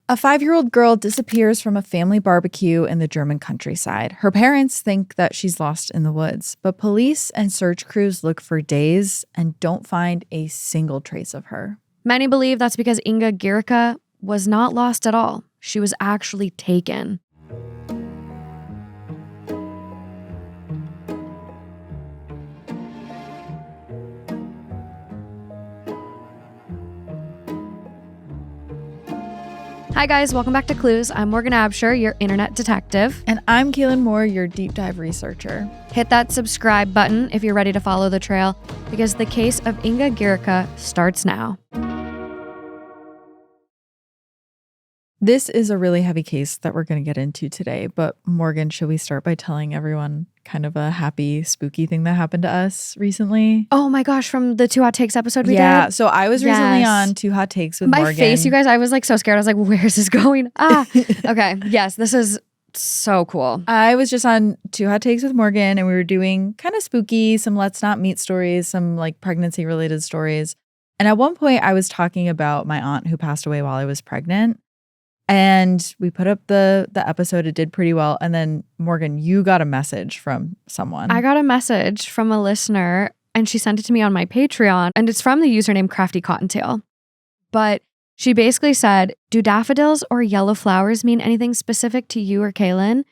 A 5-year-old girl disappears from a family barbecue in the German countryside. Her parents think that she's lost in the woods, but police and search crews look for days and don't find a single trace of her. Many believe that's because Inga Gehricke was not lost at all. She was actually taken. Hi guys, welcome back to Clues. I'm Morgan Absher, your internet detective. And I'm Kaelyn Moore, your deep dive researcher. Hit that subscribe button if you're ready to follow the trail, because the case of Inga Gehricke starts now. This is a really heavy case that we're going to get into today, but Morgan, should we start by telling everyone kind of a happy, spooky thing that happened to us recently? Oh my gosh, from the 2 Hot Takes episode we did? Yeah, so I was recently on 2 Hot Takes with Morgan. My face, you guys, I was like so scared. I was like, where's this going? Okay, yes, this is so cool. I was just on 2 Hot Takes with Morgan, and we were doing kind of spooky, some let's not meet stories, some like pregnancy related stories. And at one point I was talking about my aunt who passed away while I was pregnant. And we put up the episode. It did pretty well. And then, Morgan, you got a message from someone. I got a message from a listener, and she sent it to me on my Patreon. And it's from the username Crafty Cottontail. But she basically said, do daffodils or yellow flowers mean anything specific to you or Kaelyn?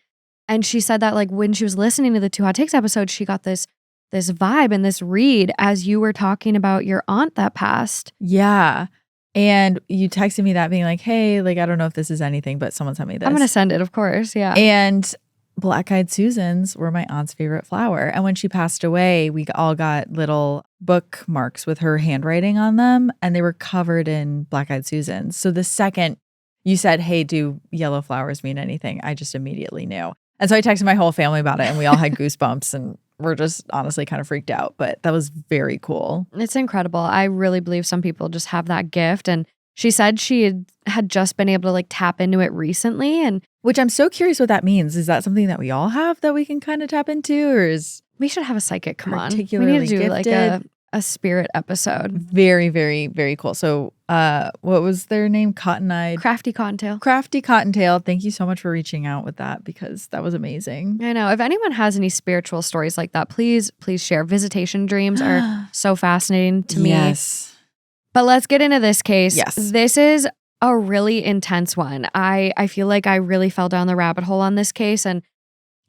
And she said that like when she was listening to the 2 Hot Takes episode, she got this vibe and this read as you were talking about your aunt that passed. Yeah. And you texted me that being like, hey, like, I don't know if this is anything, but someone sent me this. I'm going to send it, of course. Yeah. And black-eyed Susans were my aunt's favorite flower. And when she passed away, we all got little bookmarks with her handwriting on them, and they were covered in black-eyed Susans. So the second you said, hey, do yellow flowers mean anything? I just immediately knew. And so I texted my whole family about it, and we all had goosebumps, and we're just honestly kind of freaked out, but that was very cool. It's incredible. I really believe some people just have that gift. And she said she had just been able to like tap into it recently. And which I'm so curious what that means. Is that something that we all have that we can kind of tap into, or is we should have a psychic come on? We particularly need to do gifted? like a spirit episode. Very, very, very cool. So what was their name? Crafty Cottontail. Crafty Cottontail. Thank you so much for reaching out with that, because that was amazing. I know. If anyone has any spiritual stories like that, please share. Visitation dreams are so fascinating to me. Yes. But let's get into this case. Yes. This is a really intense one. I feel like I really fell down the rabbit hole on this case. And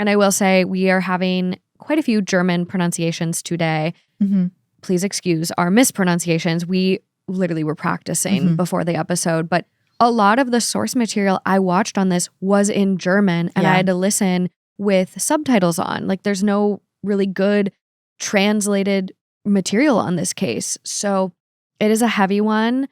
I will say we are having quite a few German pronunciations today. Mm-hmm. Please excuse our mispronunciations. We literally were practicing before the episode, but a lot of the source material I watched on this was in German, and I had to listen with subtitles on. Like there's no really good translated material on this case. So it is a heavy one,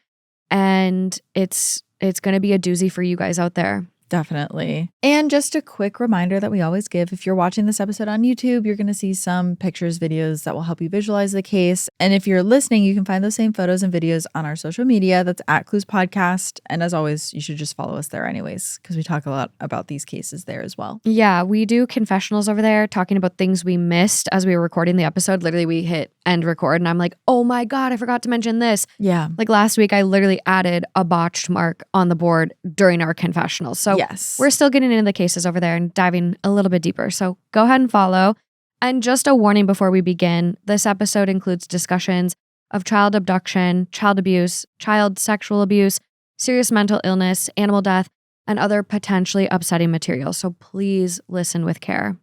and it's going to be a doozy for you guys out there. Definitely. And just a quick reminder that we always give, if you're watching this episode on YouTube, you're going to see some pictures, videos that will help you visualize the case. And if you're listening, you can find those same photos and videos on our social media. That's at Clues Podcast. And as always, you should just follow us there anyways, because we talk a lot about these cases there as well. Yeah, we do confessionals over there talking about things we missed as we were recording the episode. Literally, we hit end record and I'm like, oh my God, I forgot to mention this. Yeah. Like last week, I literally added a botched mark on the board during our confessionals. So yes, we're still getting into the cases over there and diving a little bit deeper. So go ahead and follow. And just a warning before we begin, this episode includes discussions of child abduction, child abuse, child sexual abuse, serious mental illness, animal death, and other potentially upsetting material. So please listen with care.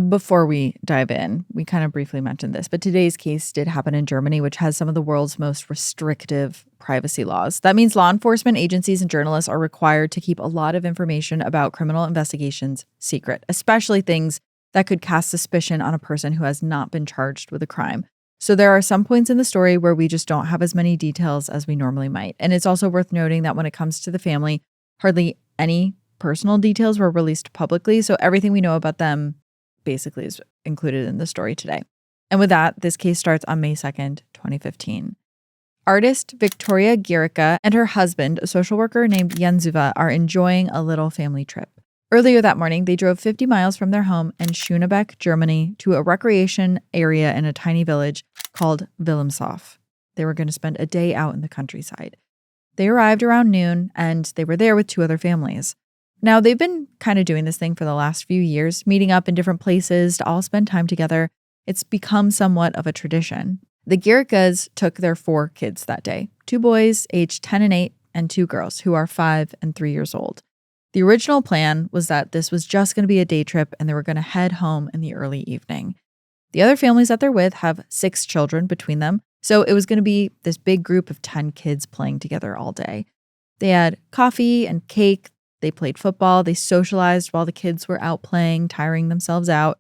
Before we dive in, we kind of briefly mentioned this, but today's case did happen in Germany, which has some of the world's most restrictive privacy laws. That means law enforcement agencies and journalists are required to keep a lot of information about criminal investigations secret, especially things that could cast suspicion on a person who has not been charged with a crime. So there are some points in the story where we just don't have as many details as we normally might. And it's also worth noting that when it comes to the family, hardly any personal details were released publicly. So everything we know about them basically is included in the story today. And with that, this case starts on May 2nd, 2015. Artist Victoria Gehricke and her husband, a social worker named Jensuva, are enjoying a little family trip. Earlier that morning, they drove 50 miles from their home in Schönebeck, Germany, to a recreation area in a tiny village called Wilhelmshof. They were going to spend a day out in the countryside. They arrived around noon, and they were there with 2 other families. Now, they've been kind of doing this thing for the last few years, meeting up in different places to all spend time together. It's become somewhat of a tradition. The Gehrrickes took their 4 kids that day, 2 boys aged 10 and 8, and 2 girls who are 5 and 3 years old. The original plan was that this was just going to be a day trip and they were going to head home in the early evening. The other families that they're with have 6 children between them, so it was going to be this big group of 10 kids playing together all day. They had coffee and cake, they played football, they socialized while the kids were out playing, tiring themselves out.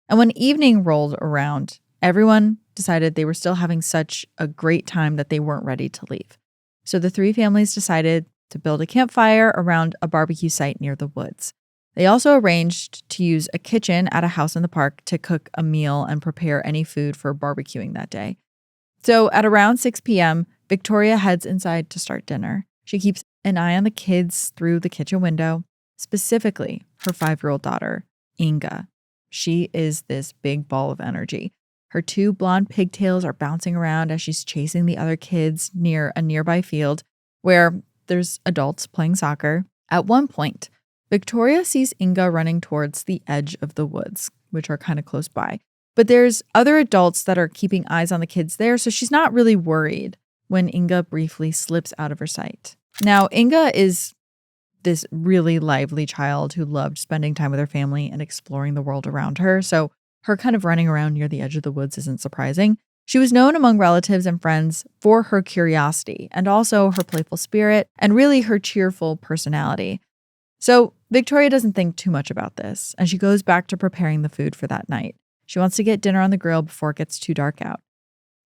And when evening rolled around, everyone decided they were still having such a great time that they weren't ready to leave. So the 3 families decided to build a campfire around a barbecue site near the woods. They also arranged to use a kitchen at a house in the park to cook a meal and prepare any food for barbecuing that day. So at around 6 p.m., Victoria heads inside to start dinner. She keeps an eye on the kids through the kitchen window, specifically her 5-year-old daughter, Inga. She is this big ball of energy. Her 2 blonde pigtails are bouncing around as she's chasing the other kids near a nearby field where there's adults playing soccer. At one point, Victoria sees Inga running towards the edge of the woods, which are kind of close by. But there's other adults that are keeping eyes on the kids there, so she's not really worried when Inga briefly slips out of her sight. Now, Inga is this really lively child who loved spending time with her family and exploring the world around her, so her kind of running around near the edge of the woods isn't surprising. She was known among relatives and friends for her curiosity and also her playful spirit and really her cheerful personality. So Victoria doesn't think too much about this, and she goes back to preparing the food for that night. She wants to get dinner on the grill before it gets too dark out.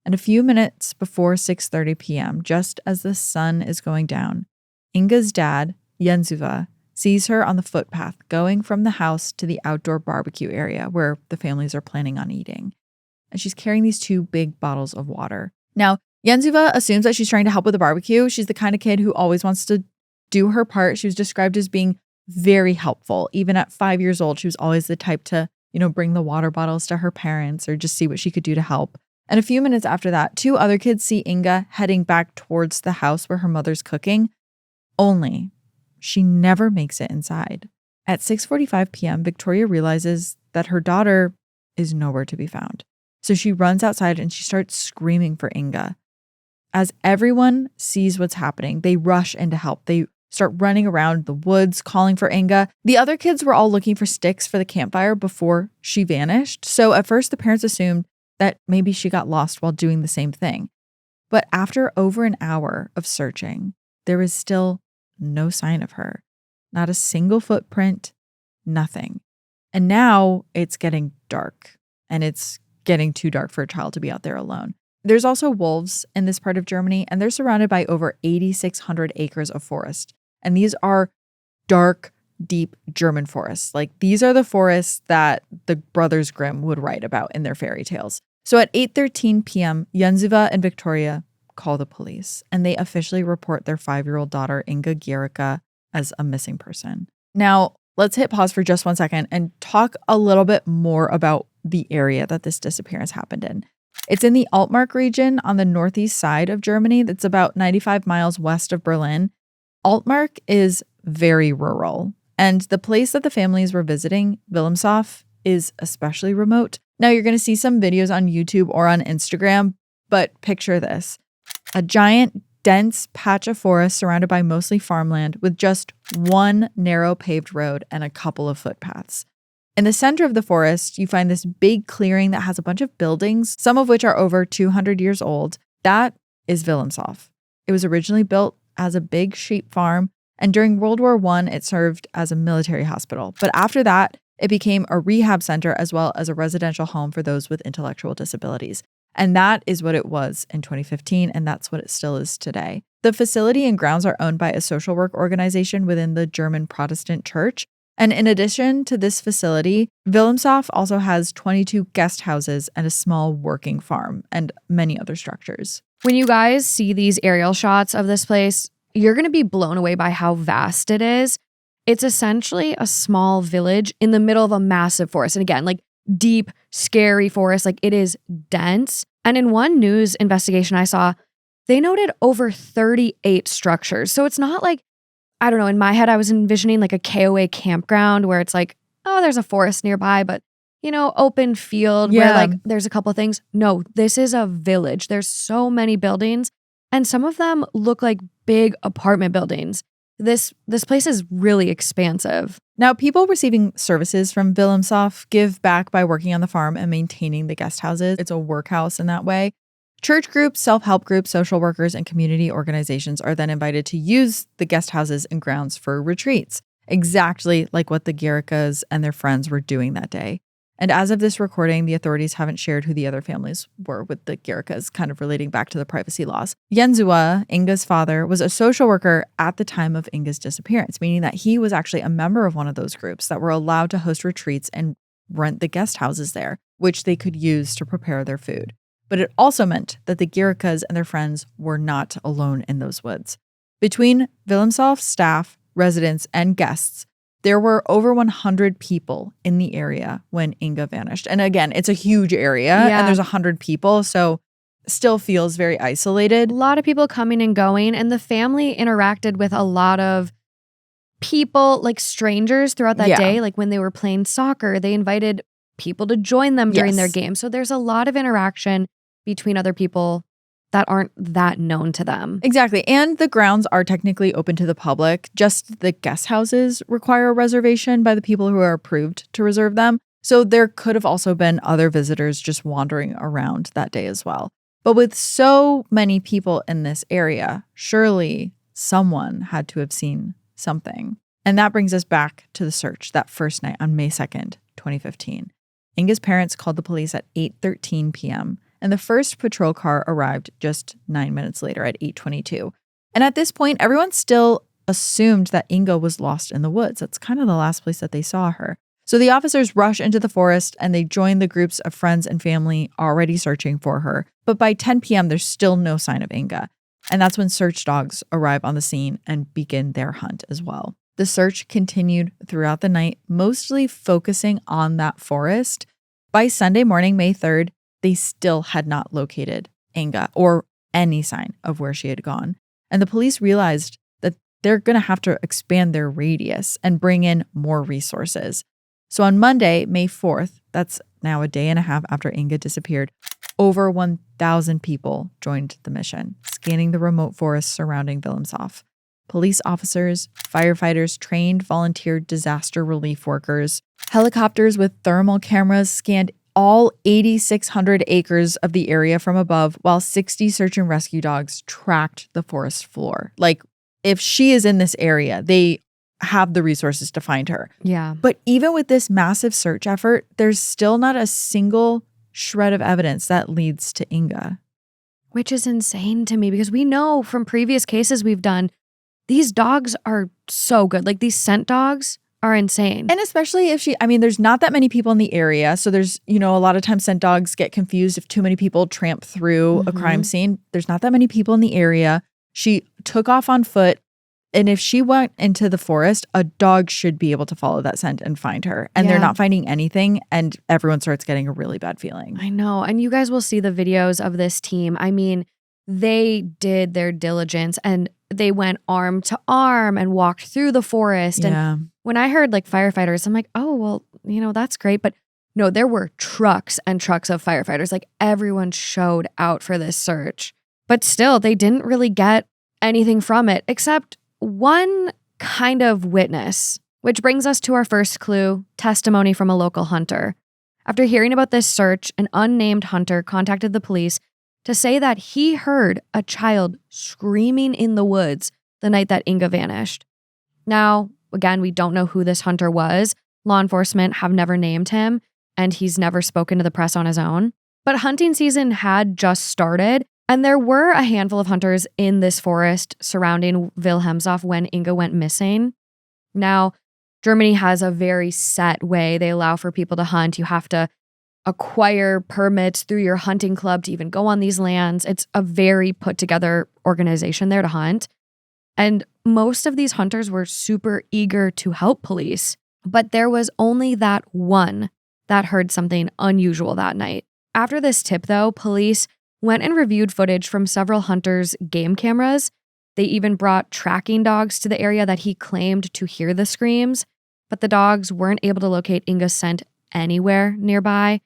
And a few minutes before 6:30 p.m., just as the sun is going down, Inga's dad, Jens-Uwe, sees her on the footpath going from the house to the outdoor barbecue area where the families are planning on eating. And she's carrying these 2 big bottles of water. Now, Jens-Uwe assumes that she's trying to help with the barbecue. She's the kind of kid who always wants to do her part. She was described as being very helpful. Even at 5 years old, she was always the type to, bring the water bottles to her parents or just see what she could do to help. And a few minutes after that, 2 other kids see Inga heading back towards the house where her mother's cooking. Only she never makes it inside. At 6:45 p.m., Victoria realizes that her daughter is nowhere to be found. So she runs outside and she starts screaming for Inga. As everyone sees what's happening, they rush in to help. They start running around the woods, calling for Inga. The other kids were all looking for sticks for the campfire before she vanished. So at first, the parents assumed that maybe she got lost while doing the same thing. But after over an hour of searching, there is still no sign of her. Not a single footprint, nothing. And now it's getting dark, and it's getting too dark for a child to be out there alone. There's also wolves in this part of Germany, and they're surrounded by over 8,600 acres of forest. And these are dark, deep German forests. Like, these are the forests that the Brothers Grimm would write about in their fairy tales. So at 8:13 p.m., Jens-Uwe and Victoria call the police, and they officially report their 5-year-old daughter, Inga Gehricke, as a missing person. Now, let's hit pause for just 1 second and talk a little bit more about the area that this disappearance happened in. It's in the Altmark region on the northeast side of Germany. That's about 95 miles west of Berlin. Altmark is very rural, and the place that the families were visiting, Wilhelmshof, is especially remote. Now, you're going to see some videos on YouTube or on Instagram, but picture this. A giant, dense patch of forest surrounded by mostly farmland with just one narrow paved road and a couple of footpaths. In the center of the forest, you find this big clearing that has a bunch of buildings, some of which are over 200 years old. That is Wilhelmshof. It was originally built as a big sheep farm, and during World War I, it served as a military hospital. But after that, it became a rehab center as well as a residential home for those with intellectual disabilities. And that is what it was in 2015, and that's what it still is today. The facility and grounds are owned by a social work organization within the German Protestant Church. And in addition to this facility, Wilhelmshof also has 22 guest houses and a small working farm and many other structures. When you guys see these aerial shots of this place, you're going to be blown away by how vast it is. It's essentially a small village in the middle of a massive forest. And again, like deep, scary forest, like it is dense. And in one news investigation I saw, they noted over 38 structures. So it's not like, I don't know, in my head, I was envisioning like a KOA campground where it's like, oh, there's a forest nearby, but open field where like there's a couple of things. No, this is a village. There's so many buildings and some of them look like big apartment buildings. This place is really expansive. Now, people receiving services from Wilhelmshof give back by working on the farm and maintaining the guest houses. It's a workhouse in that way. Church groups, self-help groups, social workers, and community organizations are then invited to use the guest houses and grounds for retreats, exactly like what the Gehrrickes and their friends were doing that day. And as of this recording, the authorities haven't shared who the other families were with the Gehrrickes, kind of relating back to the privacy laws. Jensua, Inga's father, was a social worker at the time of Inga's disappearance, meaning that he was actually a member of one of those groups that were allowed to host retreats and rent the guest houses there, which they could use to prepare their food. But it also meant that the Gehrrickes and their friends were not alone in those woods. Between Wilhelmshof staff, residents, and guests, there were over 100 people in the area when Inga vanished. And again, it's a huge area and there's 100 people, so still feels very isolated. A lot of people coming and going, and the family interacted with a lot of people, like strangers throughout that day. Like when they were playing soccer, they invited people to join them during their game. So there's a lot of interaction between other people that aren't that known to them. Exactly. And the grounds are technically open to the public. Just the guest houses require a reservation by the people who are approved to reserve them. So there could have also been other visitors just wandering around that day as well. But with so many people in this area, surely someone had to have seen something. And that brings us back to the search that first night on May 2nd, 2015. Inga's parents called the police at 8:13 p.m. and the first patrol car arrived just 9 minutes later at 8:22. And at this point, everyone still assumed that Inga was lost in the woods. That's kind of the last place that they saw her. So the officers rush into the forest and they join the groups of friends and family already searching for her. But by 10 p.m., there's still no sign of Inga. And that's when search dogs arrive on the scene and begin their hunt as well. The search continued throughout the night, mostly focusing on that forest. By Sunday morning, May 3rd, they still had not located Inga or any sign of where she had gone. And the police realized that they're going to have to expand their radius and bring in more resources. So on Monday, May 4th, that's now a day and a half after Inga disappeared, over 1,000 people joined the mission, scanning the remote forests surrounding Wilhelmshof. Police officers, firefighters, trained volunteer disaster relief workers, helicopters with thermal cameras scanned all 8,600 acres of the area from above, while 60 search and rescue dogs tracked the forest floor. Like, if she is in this area, they have the resources to find her. Yeah. But even with this massive search effort, there's still not a single shred of evidence that leads to Inga. Which is insane to me because we know from previous cases we've done, these dogs are so good. Like these scent dogs are insane. And especially if there's not that many people in the area. So there's, a lot of times scent dogs get confused if too many people tramp through a crime scene. There's not that many people in the area. She took off on foot. And if she went into the forest, a dog should be able to follow that scent and find her. And they're not finding anything. And everyone starts getting a really bad feeling. I know. And you guys will see the videos of this team. I mean, they did their diligence and they went arm to arm and walked through the forest. Yeah. And when I heard like firefighters, I'm like, oh, well, that's great. But no, there were trucks and trucks of firefighters. Like everyone showed out for this search. But still, they didn't really get anything from it except one kind of witness, which brings us to our first clue, testimony from a local hunter. After hearing about this search, an unnamed hunter contacted the police to say that he heard a child screaming in the woods the night that Inga vanished. Now, again, we don't know who this hunter was. Law enforcement have never named him, and he's never spoken to the press on his own. But hunting season had just started, and there were a handful of hunters in this forest surrounding Wilhelmshof when Inga went missing. Now, Germany has a very set way they allow for people to hunt. You have to acquire permits through your hunting club to even go on these lands. It's a very put together organization there to hunt. And most of these hunters were super eager to help police. But there was only that one that heard something unusual that night. After this tip, though, police went and reviewed footage from several hunters' game cameras. They even brought tracking dogs to the area that he claimed to hear the screams, but the dogs weren't able to locate Inga's scent anywhere nearby.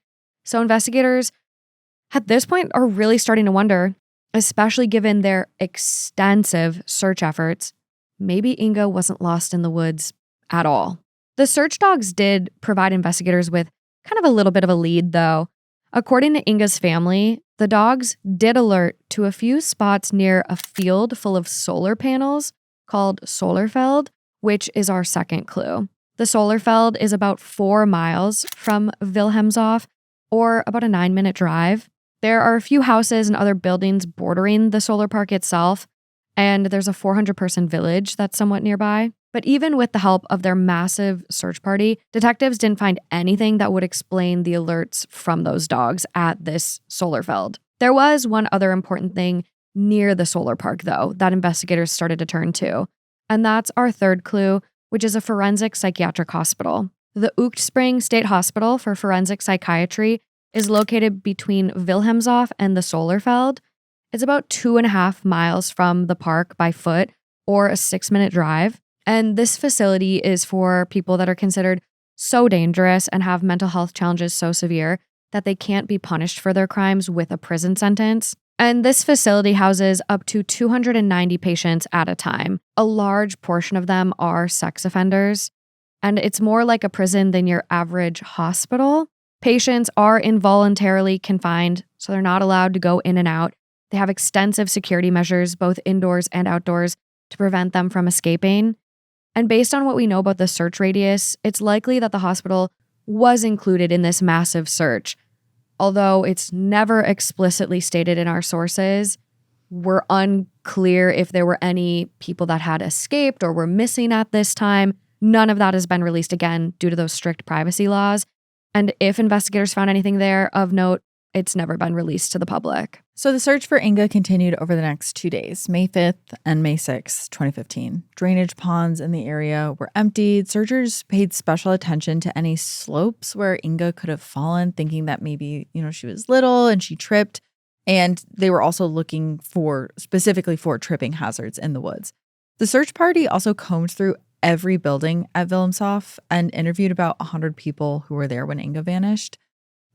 So investigators at this point are really starting to wonder, especially given their extensive search efforts, maybe Inga wasn't lost in the woods at all. The search dogs did provide investigators with kind of a little bit of a lead, though. According to Inga's family, the dogs did alert to a few spots near a field full of solar panels called Solarfeld, which is our second clue. The Solarfeld is about 4 miles from Wilhelmshof, or about a 9-minute drive. There are a few houses and other buildings bordering the solar park itself, and there's a 400-person village that's somewhat nearby. But even with the help of their massive search party, detectives didn't find anything that would explain the alerts from those dogs at this Solarfeld. There was one other important thing near the solar park, though, that investigators started to turn to, and that's our third clue, which is a forensic psychiatric hospital. The Uchtspring State Hospital for Forensic Psychiatry is located between Wilhelmshof and the Solarfeld. It's about 2.5 miles from the park by foot, or a 6-minute drive. And this facility is for people that are considered so dangerous and have mental health challenges so severe that they can't be punished for their crimes with a prison sentence. And this facility houses up to 290 patients at a time. A large portion of them are sex offenders, and it's more like a prison than your average hospital. Patients are involuntarily confined, so they're not allowed to go in and out. They have extensive security measures, both indoors and outdoors, to prevent them from escaping. And based on what we know about the search radius, it's likely that the hospital was included in this massive search. Although it's never explicitly stated in our sources, we're unclear if there were any people that had escaped or were missing at this time. None of that has been released again due to those strict privacy laws. And if investigators found anything there of note, it's never been released to the public. So the search for Inga continued over the next 2 days, May 5th and May 6th, 2015. Drainage ponds in the area were emptied. Searchers paid special attention to any slopes where Inga could have fallen, thinking that maybe, she was little and she tripped. And they were also looking specifically for tripping hazards in the woods. The search party also combed through every building at Wilhelmshof and interviewed about 100 people who were there when Inga vanished.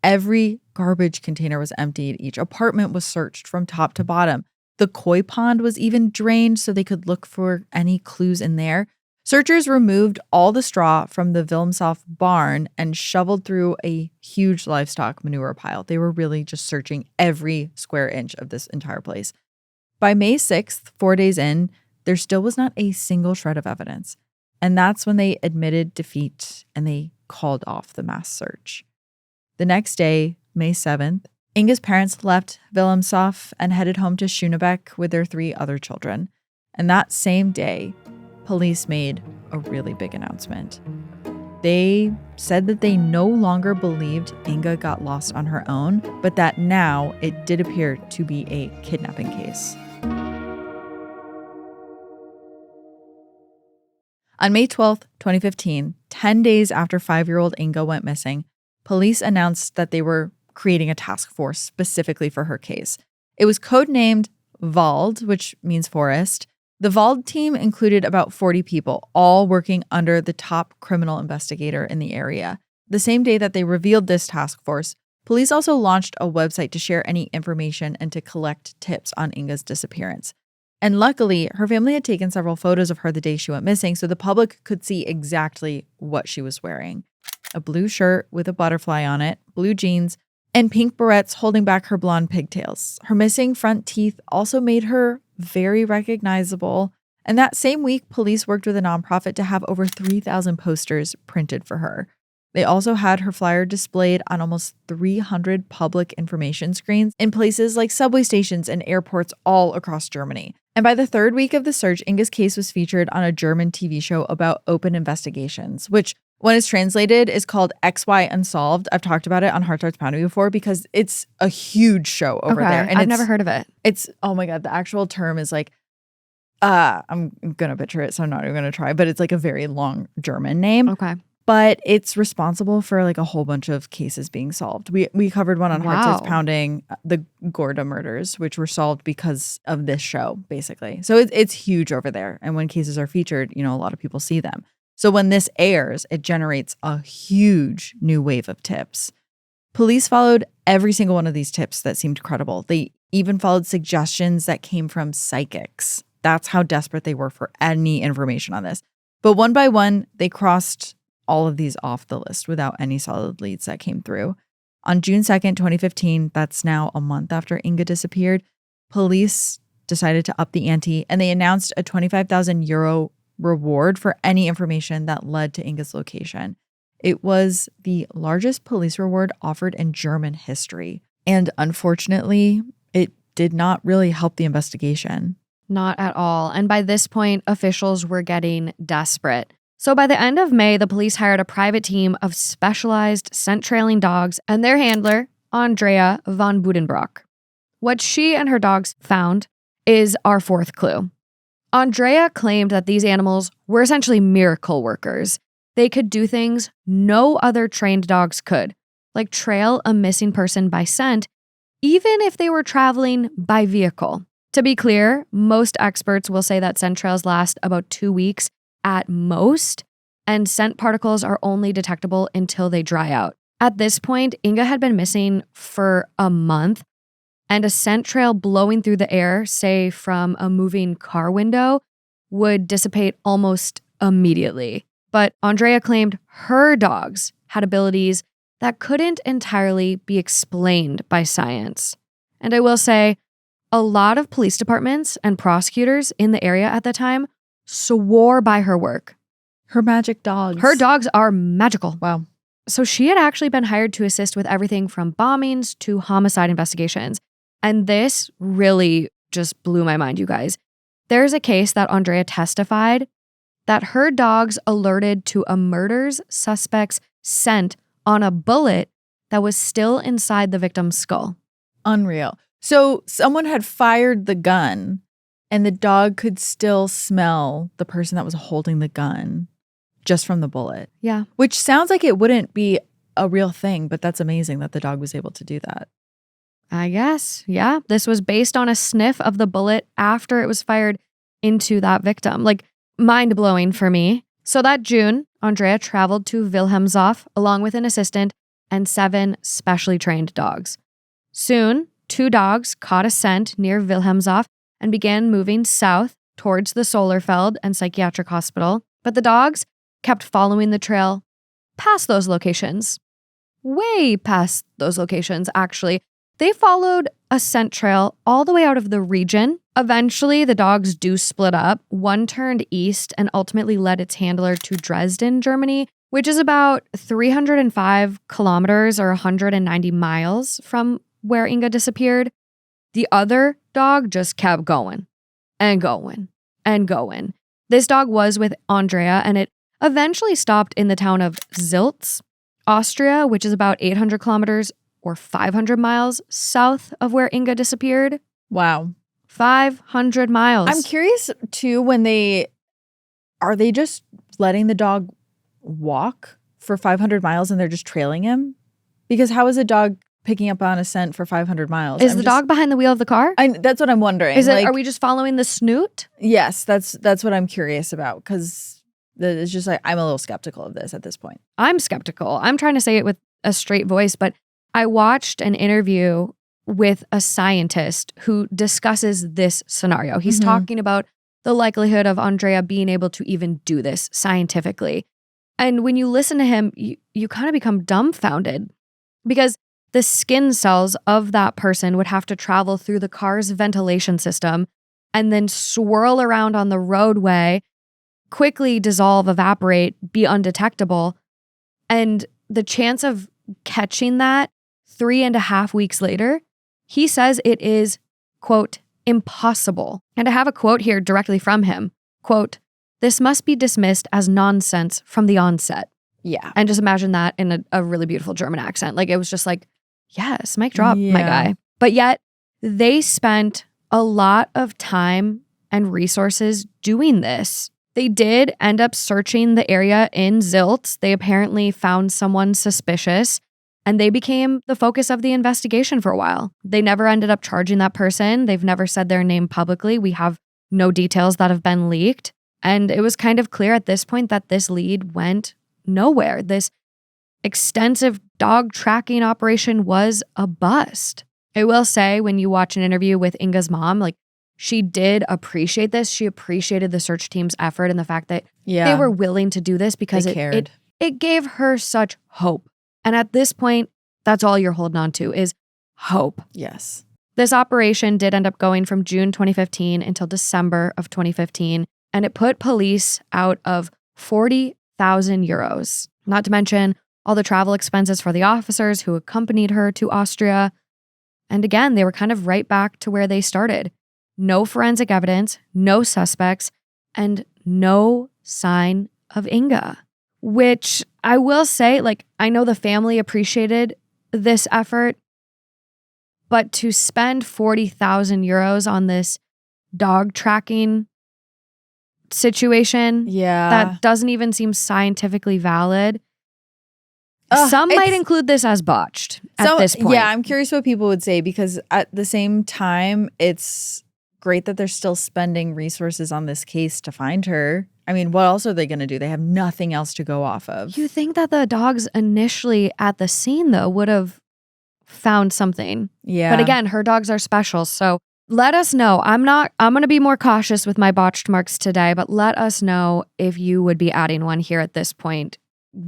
Every garbage container was emptied. Each apartment was searched from top to bottom. The koi pond was even drained so they could look for any clues in there. Searchers removed all the straw from the Wilhelmshof barn and shoveled through a huge livestock manure pile. They were really just searching every square inch of this entire place. By May 6th, 4 days in, there still was not a single shred of evidence. And that's when they admitted defeat and they called off the mass search. The next day, May 7th, Inga's parents left Wilhelmshof and headed home to Schönebeck with their 3 other children. And that same day, police made a really big announcement. They said that they no longer believed Inga got lost on her own, but that now it did appear to be a kidnapping case. On May 12th, 2015, 10 days after 5-year-old Inga went missing, police announced that they were creating a task force specifically for her case. It was codenamed Wald, which means forest. The Wald team included about 40 people, all working under the top criminal investigator in the area. The same day that they revealed this task force, police also launched a website to share any information and to collect tips on Inga's disappearance. And luckily, her family had taken several photos of her the day she went missing, so the public could see exactly what she was wearing. A blue shirt with a butterfly on it, blue jeans, and pink barrettes holding back her blonde pigtails. Her missing front teeth also made her very recognizable. And that same week, police worked with a nonprofit to have over 3,000 posters printed for her. They also had her flyer displayed on almost 300 public information screens in places like subway stations and airports all across Germany. And by the 3rd week of the search, Inga's case was featured on a German TV show about open investigations, which, when it's translated, is called XY Unsolved. I've talked about it on Heart Starts Pounding before because it's a huge show over there. And I've never heard of it. It's, oh my God, the actual term is like, I'm going to butcher it, so I'm not even going to try, but it's like a very long German name. Okay. but it's responsible for like a whole bunch of cases being solved. We covered one on Hearts That's Pounding, the Gorda murders, which were solved because of this show, basically. So it's huge over there. And when cases are featured, a lot of people see them. So when this airs, it generates a huge new wave of tips. Police followed every single one of these tips that seemed credible. They even followed suggestions that came from psychics. That's how desperate they were for any information on this. But one by one, they crossed all of these off the list without any solid leads that came through. On June 2nd, 2015, that's now a month after Inga disappeared, police decided to up the ante and they announced a 25,000 euro reward for any information that led to Inga's location. It was the largest police reward offered in German history. And unfortunately, it did not really help the investigation. Not at all. And by this point, officials were getting desperate. So by the end of May, the police hired a private team of specialized scent-trailing dogs and their handler, Andrea von Buddenbrock. What she and her dogs found is our fourth clue. Andrea claimed that these animals were essentially miracle workers. They could do things no other trained dogs could, like trail a missing person by scent, even if they were traveling by vehicle. To be clear, most experts will say that scent trails last about 2 weeks at most, and scent particles are only detectable until they dry out. At this point, Inga had been missing for a month, and a scent trail blowing through the air, say from a moving car window, would dissipate almost immediately. But Andrea claimed her dogs had abilities that couldn't entirely be explained by science. And I will say, a lot of police departments and prosecutors in the area at the time swore by her work. Her magic dogs. Her dogs are magical. Wow. So she had actually been hired to assist with everything from bombings to homicide investigations. And this really just blew my mind, you guys. There's a case that Andrea testified that her dogs alerted to a murder suspect's scent on a bullet that was still inside the victim's skull. Unreal. So someone had fired the gun and the dog could still smell the person that was holding the gun just from the bullet. Yeah. Which sounds like it wouldn't be a real thing, but that's amazing that the dog was able to do that. I guess. Yeah. This was based on a sniff of the bullet after it was fired into that victim. Like, mind-blowing for me. So that June, Andrea traveled to Wilhelmshof along with an assistant and 7 specially trained dogs. Soon, 2 dogs caught a scent near Wilhelmshof and began moving south towards the Solarfeld and Psychiatric Hospital. But the dogs kept following the trail past those locations. Way past those locations, actually. They followed a scent trail all the way out of the region. Eventually, the dogs do split up. One turned east and ultimately led its handler to Dresden, Germany, which is about 305 kilometers or 190 miles from where Inga disappeared. The other dog just kept going and going and going. This dog was with Andrea, and it eventually stopped in the town of Ziltz, Austria, which is about 800 kilometers or 500 miles south of where Inga disappeared. Wow. 500 miles. I'm curious, too, are they just letting the dog walk for 500 miles and they're just trailing him? Because how is a dog picking up on a scent for 500 miles? Is the dog behind the wheel of the car? That's what I'm wondering. Are we just following the snoot? Yes, that's what I'm curious about, because it's just like, I'm a little skeptical of this at this point. I'm skeptical. I'm trying to say it with a straight voice, but I watched an interview with a scientist who discusses this scenario. He's talking about the likelihood of Andrea being able to even do this scientifically. And when you listen to him, you kind of become dumbfounded, because the skin cells of that person would have to travel through the car's ventilation system and then swirl around on the roadway, quickly dissolve, evaporate, be undetectable. And the chance of catching that 3.5 weeks later, he says it is, quote, impossible. And I have a quote here directly from him. Quote, "This must be dismissed as nonsense from the onset." Yeah. And just imagine that in a really beautiful German accent. Like, it was just like, yes, mic drop, my guy. But yet they spent a lot of time and resources doing this. They did end up searching the area in Zilt. They apparently found someone suspicious, and they became the focus of the investigation for a while. They never ended up charging that person. They've never said their name publicly. We have no details that have been leaked. And it was kind of clear at this point that this lead went nowhere. This extensive dog tracking operation was a bust. I will say, when you watch an interview with Inga's mom, like, she did appreciate this. She appreciated the search team's effort and the fact that they were willing to do this because it gave her such hope. And at this point, that's all you're holding on to is hope. Yes. This operation did end up going from June 2015 until December of 2015, and it put police out of 40,000 euros, not to mention all the travel expenses for the officers who accompanied her to Austria. And again, they were kind of right back to where they started. No forensic evidence, no suspects, and no sign of Inga. Which I will say, like, I know the family appreciated this effort, but to spend 40,000 euros on this dog tracking situation, that doesn't even seem scientifically valid. Some might include this as botched at this point. Yeah, I'm curious what people would say, because at the same time, it's great that they're still spending resources on this case to find her. I mean, what else are they going to do? They have nothing else to go off of. You think that the dogs initially at the scene, though, would have found something. Yeah. But again, her dogs are special. So let us know. I'm going to be more cautious with my botched marks today, but let us know if you would be adding one here at this point,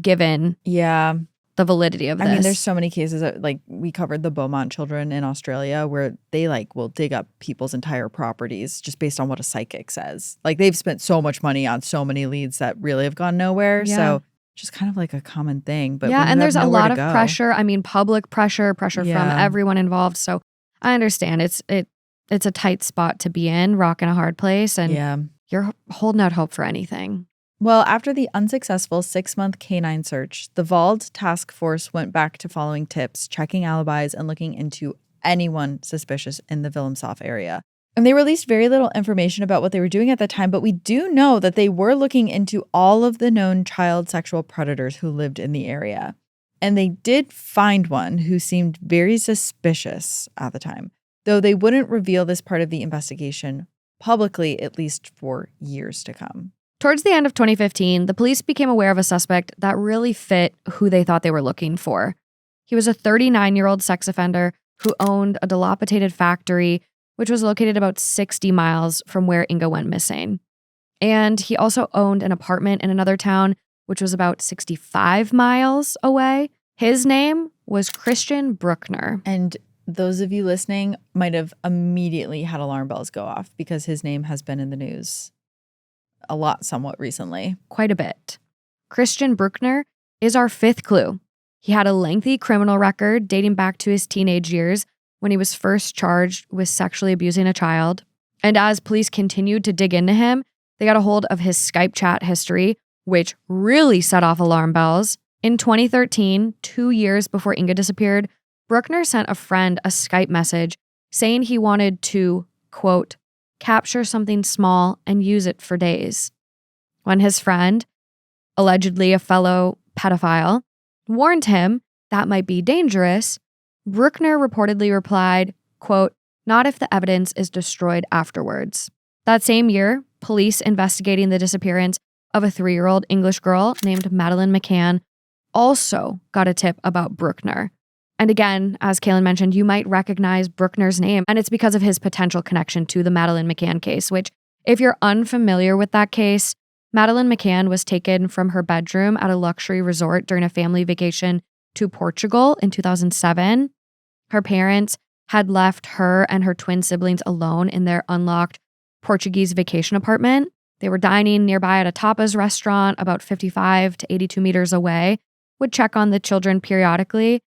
given the validity of this. I mean, there's so many cases that, like, we covered the Beaumont children in Australia where they will dig up people's entire properties just based on what a psychic says. Like, they've spent so much money on so many leads that really have gone nowhere. Yeah. So just kind of like a common thing. But and there's a lot of pressure. I mean, public pressure from everyone involved. So I understand it's a tight spot to be in, rock in a hard place, and you're holding out hope for anything. Well, after the unsuccessful 6-month canine search, the Vald task force went back to following tips, checking alibis, and looking into anyone suspicious in the Wilhelmshaven area. And they released very little information about what they were doing at the time, but we do know that they were looking into all of the known child sexual predators who lived in the area. And they did find one who seemed very suspicious at the time, though they wouldn't reveal this part of the investigation publicly, at least for years to come. Towards the end of 2015, the police became aware of a suspect that really fit who they thought they were looking for. He was a 39-year-old sex offender who owned a dilapidated factory, which was located about 60 miles from where Inga went missing. And he also owned an apartment in another town, which was about 65 miles away. His name was Christian Brueckner. And those of you listening might have immediately had alarm bells go off because his name has been in the news a lot somewhat recently. Quite a bit. Christian Brueckner is our fifth clue. He had a lengthy criminal record dating back to his teenage years when he was first charged with sexually abusing a child. And as police continued to dig into him, they got a hold of his Skype chat history, which really set off alarm bells. In 2013, 2 years before Inga disappeared, Brueckner sent a friend a Skype message saying he wanted to, quote, capture something small and use it for days. When his friend, allegedly a fellow pedophile, warned him that might be dangerous, Brueckner reportedly replied, quote, not if the evidence is destroyed afterwards. That same year, police investigating the disappearance of a 3-year-old English girl named Madeleine McCann also got a tip about Brueckner. And again, as Kaelyn mentioned, you might recognize Brueckner's name, and it's because of his potential connection to the Madeleine McCann case, which, if you're unfamiliar with that case, Madeleine McCann was taken from her bedroom at a luxury resort during a family vacation to Portugal in 2007. Her parents had left her and her twin siblings alone in their unlocked Portuguese vacation apartment. They were dining nearby at a tapas restaurant about 55 to 82 meters away, would check on the children periodically,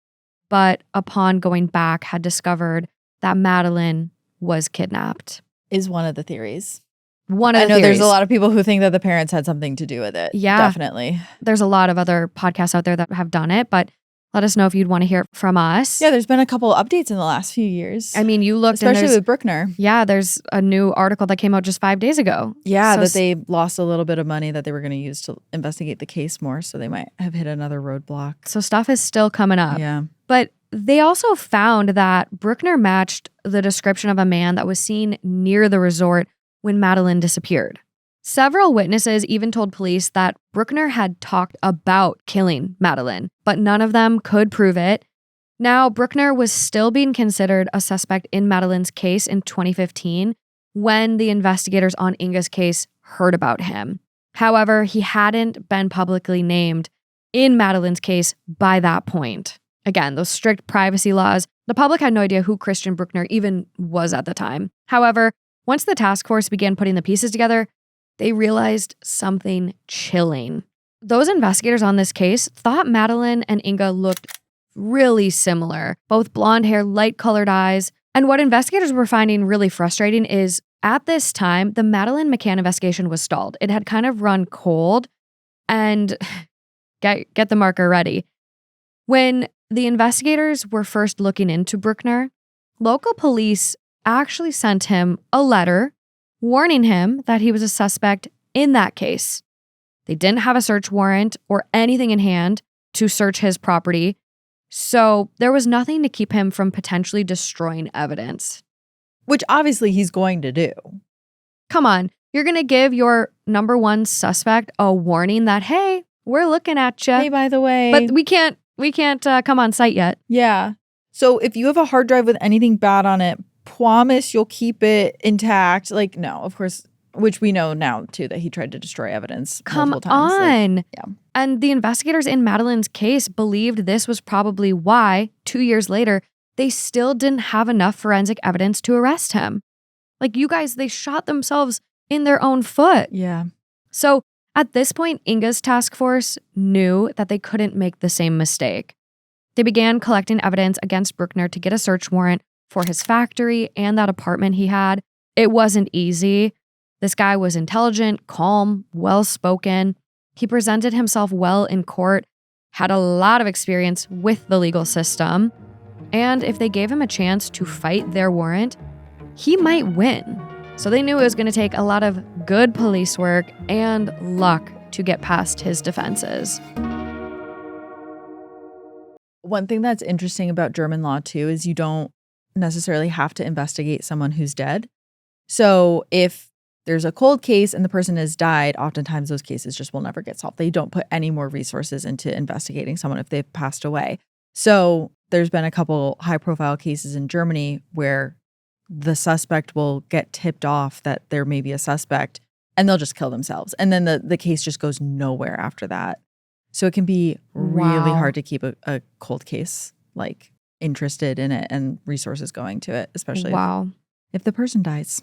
but upon going back had discovered that Madeleine was kidnapped. Is one of the theories. One of the theories. I know there's a lot of people who think that the parents had something to do with it. Yeah. Definitely. There's a lot of other podcasts out there that have done it, but Let us know if you'd want to hear from us. Yeah, there's been a couple updates in the last few years. I mean, you looked, especially with Brueckner. Yeah, there's a new article that came out just 5 days ago. Yeah, so that they lost a little bit of money that they were going to use to investigate the case more, so they might have hit another roadblock. So stuff is still coming up. Yeah. But they also found that Brueckner matched the description of a man that was seen near the resort when Madeleine disappeared. Several witnesses even told police that Brueckner had talked about killing Madeleine, but none of them could prove it. Now, Brueckner was still being considered a suspect in Madeleine's case in 2015 when the investigators on Inga's case heard about him. However, he hadn't been publicly named in Madeleine's case by that point. Again, those strict privacy laws, the public had no idea who Christian Brueckner even was at the time. However, once the task force began putting the pieces together, they realized something chilling. Those investigators on this case thought Madeleine and Inga looked really similar, both blonde hair, light-colored eyes. And what investigators were finding really frustrating is at this time, the Madeleine McCann investigation was stalled. It had kind of run cold, and get the marker ready. When the investigators were first looking into Brueckner, local police actually sent him a letter warning him that he was a suspect in that case. They didn't have a search warrant or anything in hand to search his property, so there was nothing to keep him from potentially destroying evidence. Which obviously he's going to do. Come on, you're going to give your number one suspect a warning that, hey, we're looking at you. Hey, by the way. But we can't come on site yet. Yeah. So if you have a hard drive with anything bad on it, promise you'll keep it intact. Like, no, of course, which we know now, too, that he tried to destroy evidence multiple times. Come on. Like, yeah. And the investigators in Madeleine's case believed this was probably why, 2 years later, they still didn't have enough forensic evidence to arrest him. Like, you guys, they shot themselves in their own foot. Yeah. So at this point, Inga's task force knew that they couldn't make the same mistake. They began collecting evidence against Brueckner to get a search warrant for his factory and that apartment he had. It wasn't easy. This guy was intelligent, calm, well-spoken. He presented himself well in court, had a lot of experience with the legal system, and if they gave him a chance to fight their warrant, he might win. So they knew it was going to take a lot of good police work and luck to get past his defenses. One thing that's interesting about German law, too, is you don't necessarily have to investigate someone who's dead. So if there's a cold case and the person has died, oftentimes those cases just will never get solved. They don't put any more resources into investigating someone if they've passed away. So there's been a couple high-profile cases in Germany where the suspect will get tipped off that there may be a suspect and they'll just kill themselves. And then the case just goes nowhere after that. So it can be really hard to keep a cold case like interested in it and resources going to it, especially if the person dies.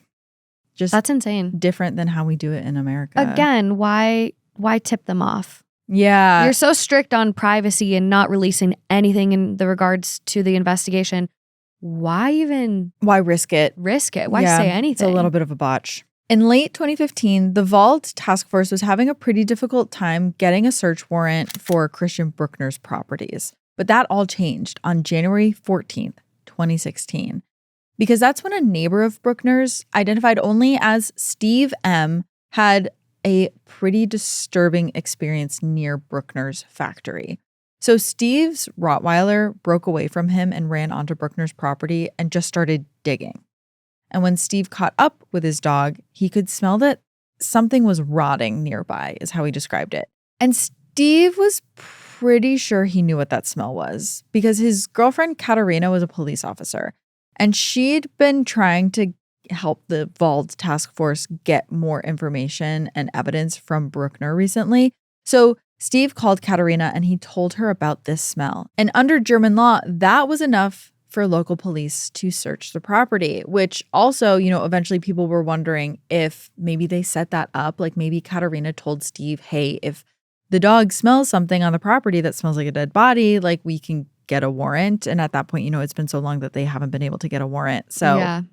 Just that's insane. Different than how we do it in America. Again, why tip them off? Yeah. You're so strict on privacy and not releasing anything in the regards to the investigation. Why risk it? Why say anything? It's a little bit of a botch. In late 2015, the Vault task force was having a pretty difficult time getting a search warrant for Christian Brueckner's properties. But that all changed on January 14th, 2016. Because that's when a neighbor of Brueckner's, identified only as Steve M., had a pretty disturbing experience near Brueckner's factory. So Steve's Rottweiler broke away from him and ran onto Brueckner's property and just started digging. And when Steve caught up with his dog, he could smell that something was rotting nearby, is how he described it. And Steve was pretty sure he knew what that smell was because his girlfriend Katerina was a police officer. And she'd been trying to help the Vault task force get more information and evidence from Brueckner recently. So Steve called Katerina and he told her about this smell. And under German law, that was enough for local police to search the property, which also, eventually people were wondering if maybe they set that up. Like maybe Katerina told Steve, hey, if the dog smells something on the property that smells like a dead body, like we can get a warrant. And at that point, it's been so long that they haven't been able to get a warrant. So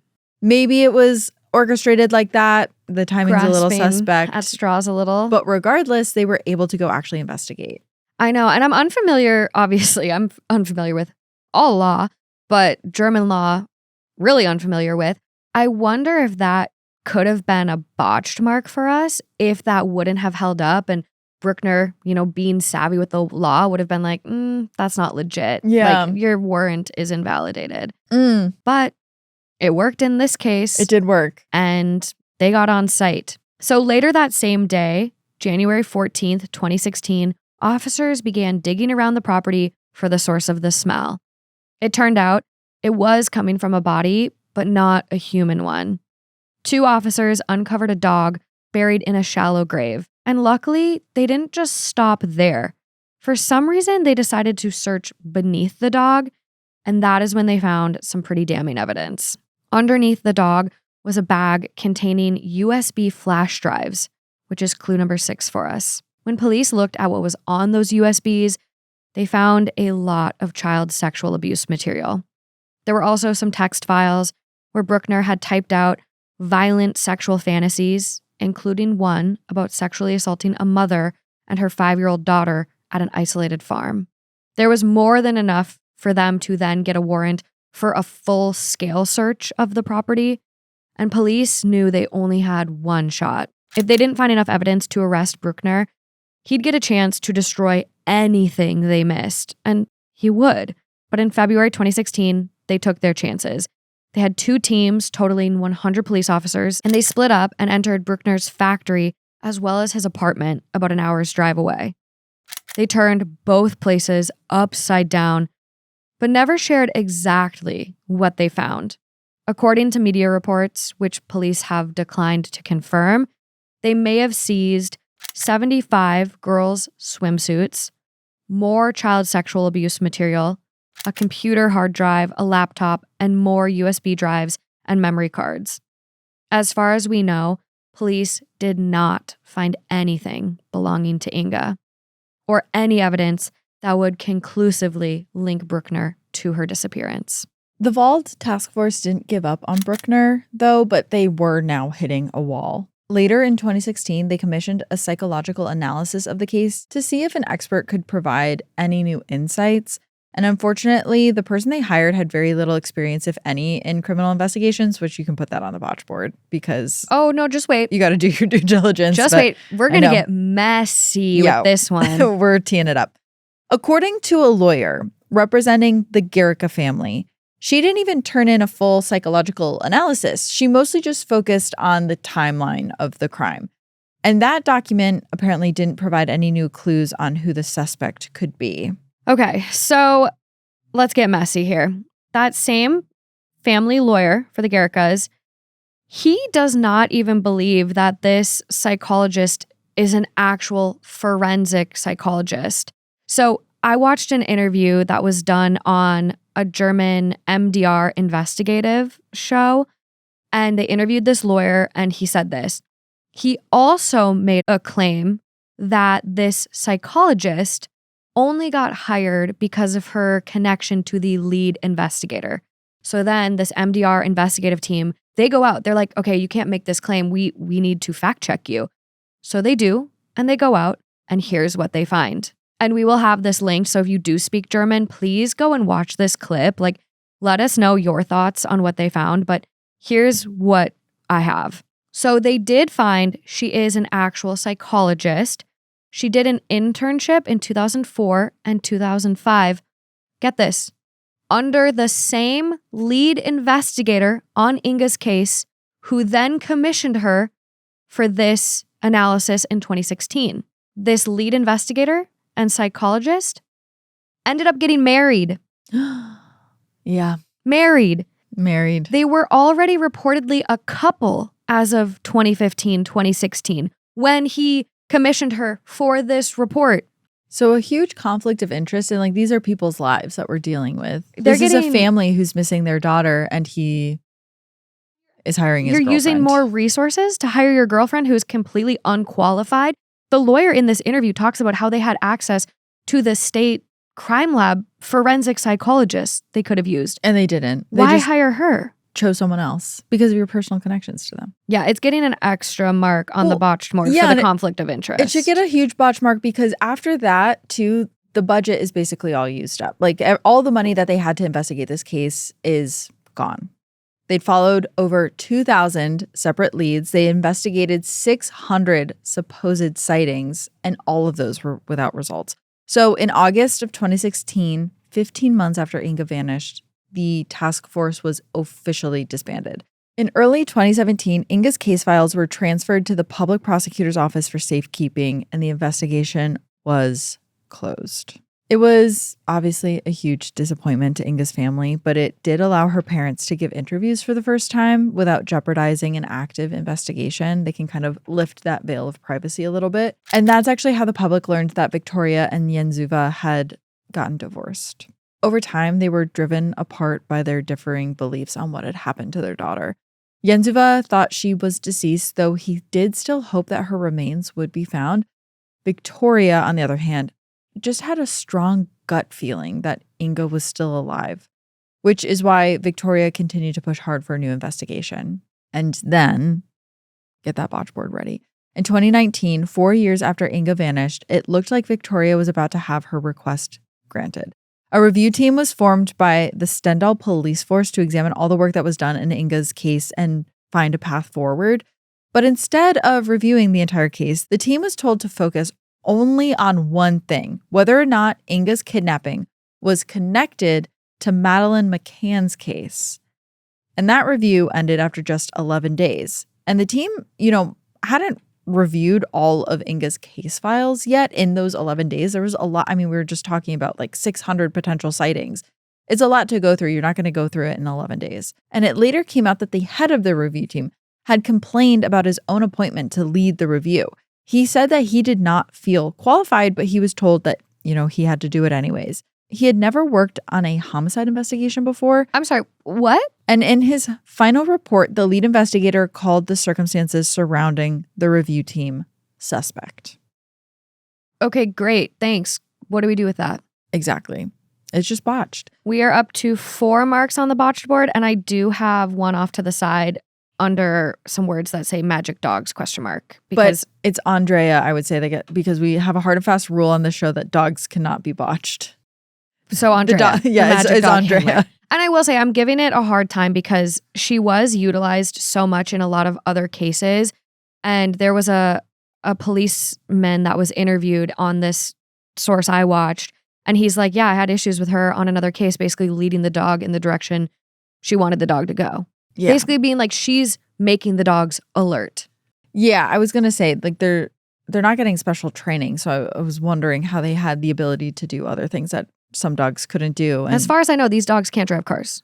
maybe it was orchestrated like that. The timing's a little suspect. At straws a little. But regardless, they were able to go actually investigate. I know. And I'm unfamiliar, obviously, I'm unfamiliar with all law, but German law, really unfamiliar with. I wonder if that could have been a botched mark for us, if that wouldn't have held up and Brueckner, being savvy with the law would have been like, that's not legit. Yeah. Like, your warrant is invalidated. Mm. But it worked in this case. It did work. And they got on site. So later that same day, January 14th, 2016, officers began digging around the property for the source of the smell. It turned out it was coming from a body, but not a human one. 2 officers uncovered a dog buried in a shallow grave. And luckily, they didn't just stop there. For some reason, they decided to search beneath the dog, and that is when they found some pretty damning evidence. Underneath the dog was a bag containing USB flash drives, which is clue number 6 for us. When police looked at what was on those USBs, they found a lot of child sexual abuse material. There were also some text files where Brueckner had typed out violent sexual fantasies, including one about sexually assaulting a mother and her 5-year-old daughter at an isolated farm. There was more than enough for them to then get a warrant for a full-scale search of the property, and police knew they only had one shot. If they didn't find enough evidence to arrest Brueckner, he'd get a chance to destroy anything they missed, and he would. But in February 2016, they took their chances. They had 2 teams totaling 100 police officers, and they split up and entered Brueckner's factory as well as his apartment about an hour's drive away. They turned both places upside down, but never shared exactly what they found. According to media reports, which police have declined to confirm, they may have seized 75 girls' swimsuits, more child sexual abuse material, a computer hard drive, a laptop, and more USB drives and memory cards. As far as we know, police did not find anything belonging to Inga, or any evidence that would conclusively link Brueckner to her disappearance. The Wald task force didn't give up on Brueckner, though, but they were now hitting a wall. Later in 2016, they commissioned a psychological analysis of the case to see if an expert could provide any new insights. And unfortunately, the person they hired had very little experience, if any, in criminal investigations, which you can put that on the botch board because... Oh, no, just wait. You got to do your due diligence. Just wait. We're going to get messy with this one. We're teeing it up. According to a lawyer representing the Gehricke family, she didn't even turn in a full psychological analysis. She mostly just focused on the timeline of the crime. And that document apparently didn't provide any new clues on who the suspect could be. Okay, so let's get messy here. That same family lawyer for the Gehrrickes, he does not even believe that this psychologist is an actual forensic psychologist. So I watched an interview that was done on a German MDR investigative show, and they interviewed this lawyer, and he said this. He also made a claim that this psychologist only got hired because of her connection to the lead investigator. So then this MDR investigative team, they go out. They're like, okay, you can't make this claim. We need to fact check you. So they do, and they go out, and here's what they find. And we will have this linked, so if you do speak German, please go and watch this clip. Like, let us know your thoughts on what they found, but here's what I have. So they did find she is an actual psychologist. She did an internship in 2004 and 2005. Get this, under the same lead investigator on Inga's case, who then commissioned her for this analysis in 2016. This lead investigator and psychologist ended up getting married. Yeah. Married. They were already reportedly a couple as of 2015, 2016, when he commissioned her for this report. So a huge conflict of interest, and like these are people's lives that we're dealing with. This is a family who's missing their daughter, and he is hiring his girlfriend. You're using more resources to hire your girlfriend who is completely unqualified. The lawyer in this interview talks about how they had access to the state crime lab forensic psychologist they could have used. And they didn't. Why hire her? chose someone else because of your personal connections to them. Yeah, it's getting an extra mark on the botched morgue for the conflict of interest. It should get a huge botched mark because after that, too, the budget is basically all used up. Like all the money that they had to investigate this case is gone. They'd followed over 2,000 separate leads. They investigated 600 supposed sightings, and all of those were without results. So in August of 2016, 15 months after Inga vanished, the task force was officially disbanded. In early 2017, Inga's case files were transferred to the public prosecutor's office for safekeeping, and the investigation was closed. It was obviously a huge disappointment to Inga's family, but it did allow her parents to give interviews for the first time without jeopardizing an active investigation. They can kind of lift that veil of privacy a little bit. And that's actually how the public learned that Victoria and Jędrzejczyk had gotten divorced. Over time, they were driven apart by their differing beliefs on what had happened to their daughter. Jędrzejczyk thought she was deceased, though he did still hope that her remains would be found. Victoria, on the other hand, just had a strong gut feeling that Inga was still alive, which is why Victoria continued to push hard for a new investigation. And then, get that botch board ready. In 2019, 4 years after Inga vanished, it looked like Victoria was about to have her request granted. A review team was formed by the Stendal police force to examine all the work that was done in Inga's case and find a path forward. But instead of reviewing the entire case, the team was told to focus only on one thing, whether or not Inga's kidnapping was connected to Madeleine McCann's case. And that review ended after just 11 days. And the team, hadn't reviewed all of Inga's case files yet in those 11 days. There was a lot. I mean, we were just talking about like 600 potential sightings. It's a lot to go through. You're not going to go through it in 11 days. And it later came out that the head of the review team had complained about his own appointment to lead the review. He said that he did not feel qualified, but he was told that, he had to do it anyways. He had never worked on a homicide investigation before. I'm sorry, what? And in his final report, the lead investigator called the circumstances surrounding the review team suspect. Okay, great. Thanks. What do we do with that? Exactly. It's just botched. We are up to 4 marks on the botched board, and I do have one off to the side under some words that say magic dogs ? But it's Andrea, I would say, because we have a hard and fast rule on the show that dogs cannot be botched. So Andrea. It's Andrea. Handler. And I will say I'm giving it a hard time because she was utilized so much in a lot of other cases. And there was a policeman that was interviewed on this source I watched. And he's like, yeah, I had issues with her on another case, basically leading the dog in the direction she wanted the dog to go. Yeah. Basically being like she's making the dogs alert. Yeah, I was going to say like they're not getting special training. So I was wondering how they had the ability to do other things that some dogs couldn't do. And as far as I know, these dogs can't drive cars.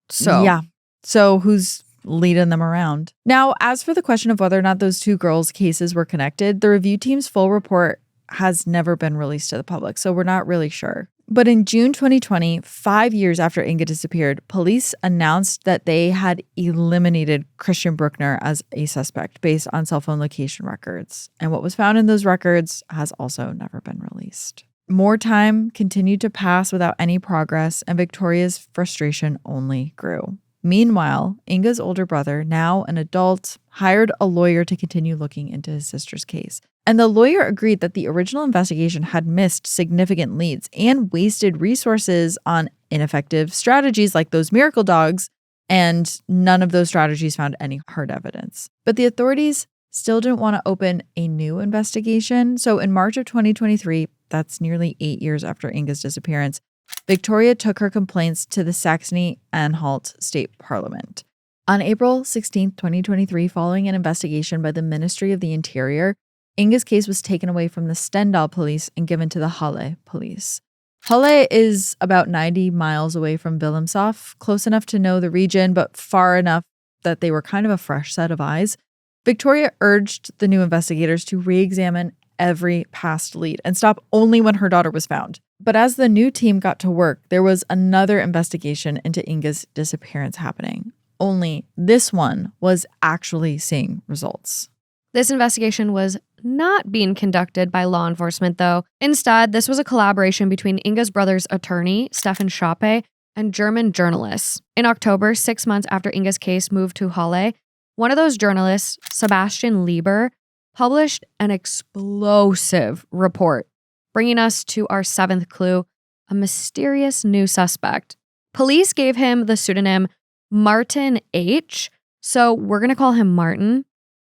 So yeah. So who's leading them around? Now, as for the question of whether or not those 2 girls' cases were connected, the review team's full report has never been released to the public. So we're not really sure. But in June 2020, 5 years after Inga disappeared, police announced that they had eliminated Christian Brueckner as a suspect based on cell phone location records. And what was found in those records has also never been released. More time continued to pass without any progress, and Victoria's frustration only grew. Meanwhile, Inga's older brother, now an adult, hired a lawyer to continue looking into his sister's case. And the lawyer agreed that the original investigation had missed significant leads and wasted resources on ineffective strategies like those miracle dogs, and none of those strategies found any hard evidence. But the authorities still didn't want to open a new investigation. So in March of 2023, that's nearly 8 years after Inga's disappearance, Victoria took her complaints to the Saxony-Anhalt State Parliament. On April 16, 2023, following an investigation by the Ministry of the Interior, Inga's case was taken away from the Stendal police and given to the Halle police. Halle is about 90 miles away from Wilhelmshaven, close enough to know the region, but far enough that they were kind of a fresh set of eyes. Victoria urged the new investigators to re-examine every past lead and stop only when her daughter was found. But as the new team got to work, there was another investigation into Inga's disappearance happening. Only this one was actually seeing results. This investigation was not being conducted by law enforcement, though. Instead, this was a collaboration between Inga's brother's attorney, Stefan Schoppe, and German journalists. In October, 6 months after Inga's case moved to Halle, one of those journalists, Sebastian Lieber, published an explosive report, bringing us to our 7th clue, a mysterious new suspect. Police gave him the pseudonym Martin H., so we're going to call him Martin.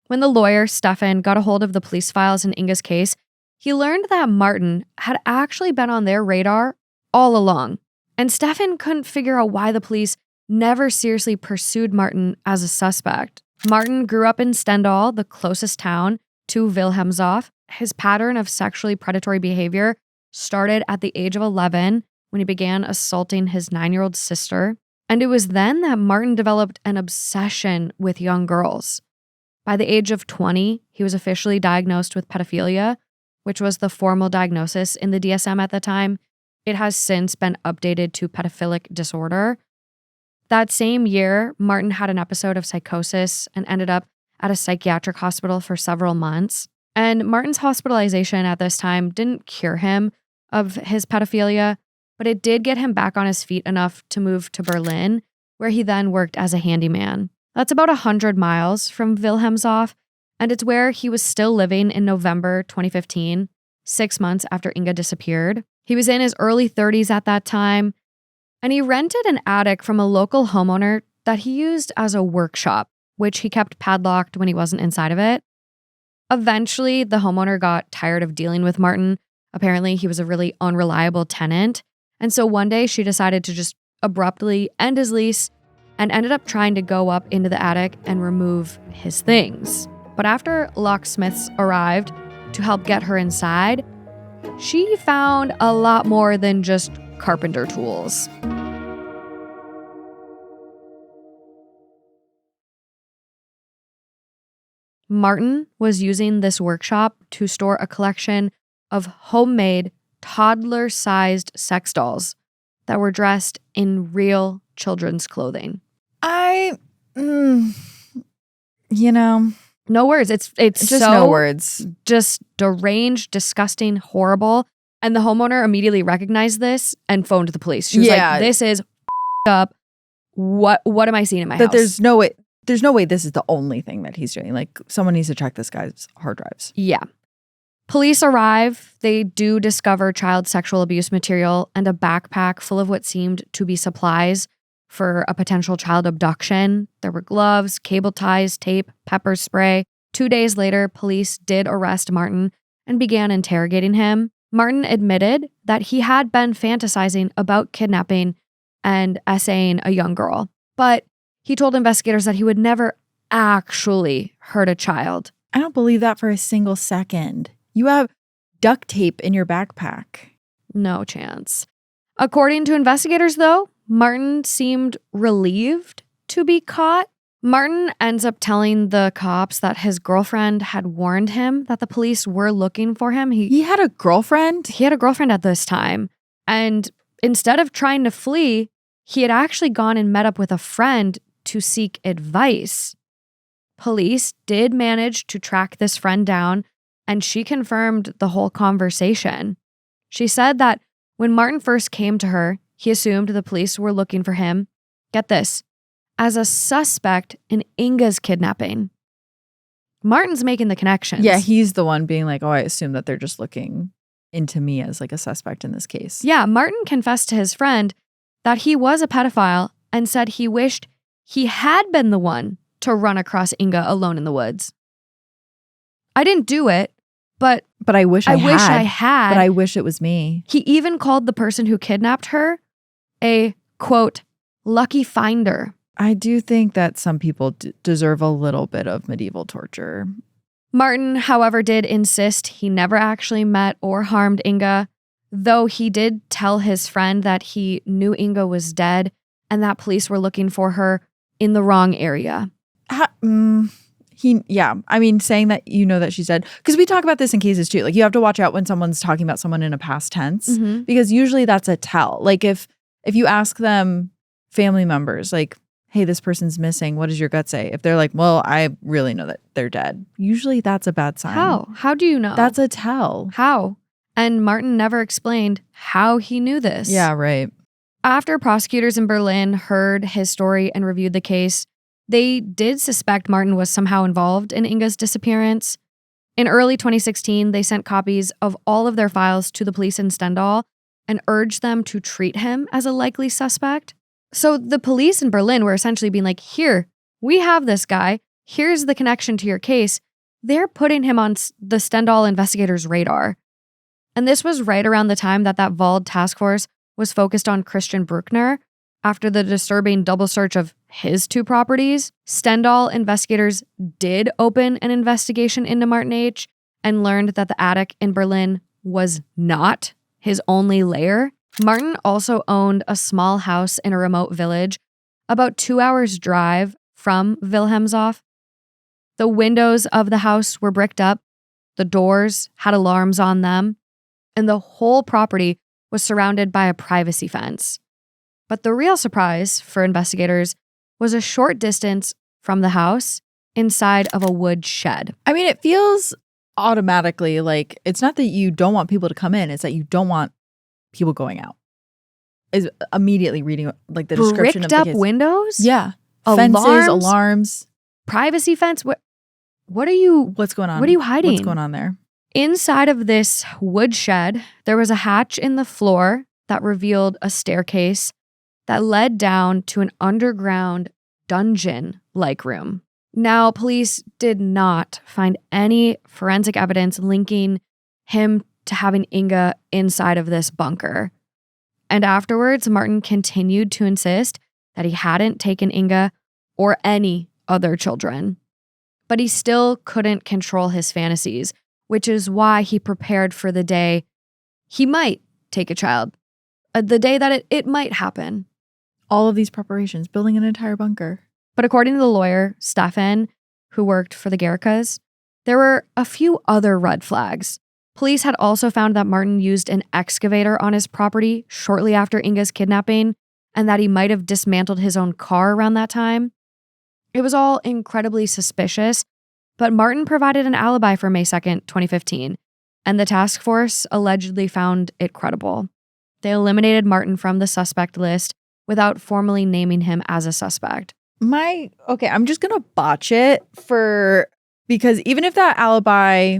When the lawyer, Stefan, got a hold of the police files in Inga's case, he learned that Martin had actually been on their radar all along. And Stefan couldn't figure out why the police never seriously pursued Martin as a suspect. Martin grew up in Stendal, the closest town to Wilhelmshof. His pattern of sexually predatory behavior started at the age of 11 when he began assaulting his 9-year-old sister. And it was then that Martin developed an obsession with young girls. By the age of 20, he was officially diagnosed with pedophilia, which was the formal diagnosis in the DSM at the time. It has since been updated to pedophilic disorder. That same year, Martin had an episode of psychosis and ended up at a psychiatric hospital for several months. And Martin's hospitalization at this time didn't cure him of his pedophilia, but it did get him back on his feet enough to move to Berlin, where he then worked as a handyman. That's about 100 miles from Wilhelmshof, and it's where he was still living in November 2015, 6 months after Inga disappeared. He was in his early 30s at that time, and he rented an attic from a local homeowner that he used as a workshop, which he kept padlocked when he wasn't inside of it. Eventually, the homeowner got tired of dealing with Martin. Apparently, he was a really unreliable tenant, and so one day she decided to just abruptly end his lease and ended up trying to go up into the attic and remove his things. But after locksmiths arrived to help get her inside, she found a lot more than just carpenter tools. Martin was using this workshop to store a collection of homemade, toddler-sized sex dolls that were dressed in real children's clothing. No words. It's just so no words. Just deranged, disgusting, horrible. And the homeowner immediately recognized this and phoned the police. She was like, "This is up. What am I seeing in my house?" There's no way this is the only thing that he's doing. Like, someone needs to check this guy's hard drives. Yeah. Police arrive. They do discover child sexual abuse material and a backpack full of what seemed to be supplies for a potential child abduction. There were gloves, cable ties, tape, pepper spray. 2 days later, police did arrest Martin and began interrogating him. Martin admitted that he had been fantasizing about kidnapping and essaying a young girl, but he told investigators that he would never actually hurt a child. I don't believe that for a single second. You have duct tape in your backpack. No chance. According to investigators, though, Martin seemed relieved to be caught. Martin ends up telling the cops that his girlfriend had warned him that the police were looking for him. He had a girlfriend? He had a girlfriend at this time. And instead of trying to flee, he had actually gone and met up with a friend to seek advice. Police did manage to track this friend down, and she confirmed the whole conversation. She said that when Martin first came to her, he assumed the police were looking for him, get this, as a suspect in Inga's kidnapping. Martin's making the connections. Yeah, he's the one being like, "Oh, I assume that they're just looking into me as like a suspect in this case." Yeah, Martin confessed to his friend that he was a pedophile and said he wished he had been the one to run across Inga alone in the woods. "I didn't do it, but I wish I had. But I wish it was me." He even called the person who kidnapped her a, quote, lucky finder. I do think that some people deserve a little bit of medieval torture. Martin, however, did insist he never actually met or harmed Inga, though he did tell his friend that he knew Inga was dead and that police were looking for her in the wrong area. Saying that you know that she's dead. Because we talk about this in cases too. Like, you have to watch out when someone's talking about someone in a past tense, because usually that's a tell. Like, if you ask them, family members, like, "Hey, this person's missing. What does your gut say?" If they're like, "Well, I really know that they're dead," usually that's a bad sign. How? How do you know? That's a tell. How? And Martin never explained how he knew this. Yeah, right. After prosecutors in Berlin heard his story and reviewed the case, they did suspect Martin was somehow involved in Inga's disappearance. In early 2016, they sent copies of all of their files to the police in Stendal and urged them to treat him as a likely suspect. So the police in Berlin were essentially being like, here, we have this guy. Here's the connection to your case. They're putting him on the Stendal investigators' radar. And this was right around the time that Wald task force was focused on Christian Brueckner. After the disturbing double search of his 2 properties, Stendal investigators did open an investigation into Martin H. and learned that the attic in Berlin was not his only lair. Martin also owned a small house in a remote village about 2 hours' drive from Wilhelmshof. The windows of the house were bricked up, the doors had alarms on them, and the whole property was surrounded by a privacy fence. But the real surprise for investigators was a short distance from the house inside of a wood shed. I mean, it feels automatically like it's not that you don't want people to come in, it's that you don't want people going out. Is immediately reading like the description of the Bricked case. up windows? Yeah. Alarms? Fences, alarms. Privacy fence? What are you... What's going on? What are you hiding? What's going on there? Inside of this wood shed, there was a hatch in the floor that revealed a staircase that led down to an underground dungeon-like room. Now, police did not find any forensic evidence linking him to having Inga inside of this bunker. And afterwards, Martin continued to insist that he hadn't taken Inga or any other children. But he still couldn't control his fantasies, which is why he prepared for the day he might take a child, the day that it might happen. All of these preparations, building an entire bunker. But according to the lawyer, Stefan, who worked for the Gehrrickes, there were a few other red flags. Police had also found that Martin used an excavator on his property shortly after Inga's kidnapping, and that he might have dismantled his own car around that time. It was all incredibly suspicious, but Martin provided an alibi for May 2nd, 2015, and the task force allegedly found it credible. They eliminated Martin from the suspect list without formally naming him as a suspect. Okay, I'm just gonna botch it because even if that alibi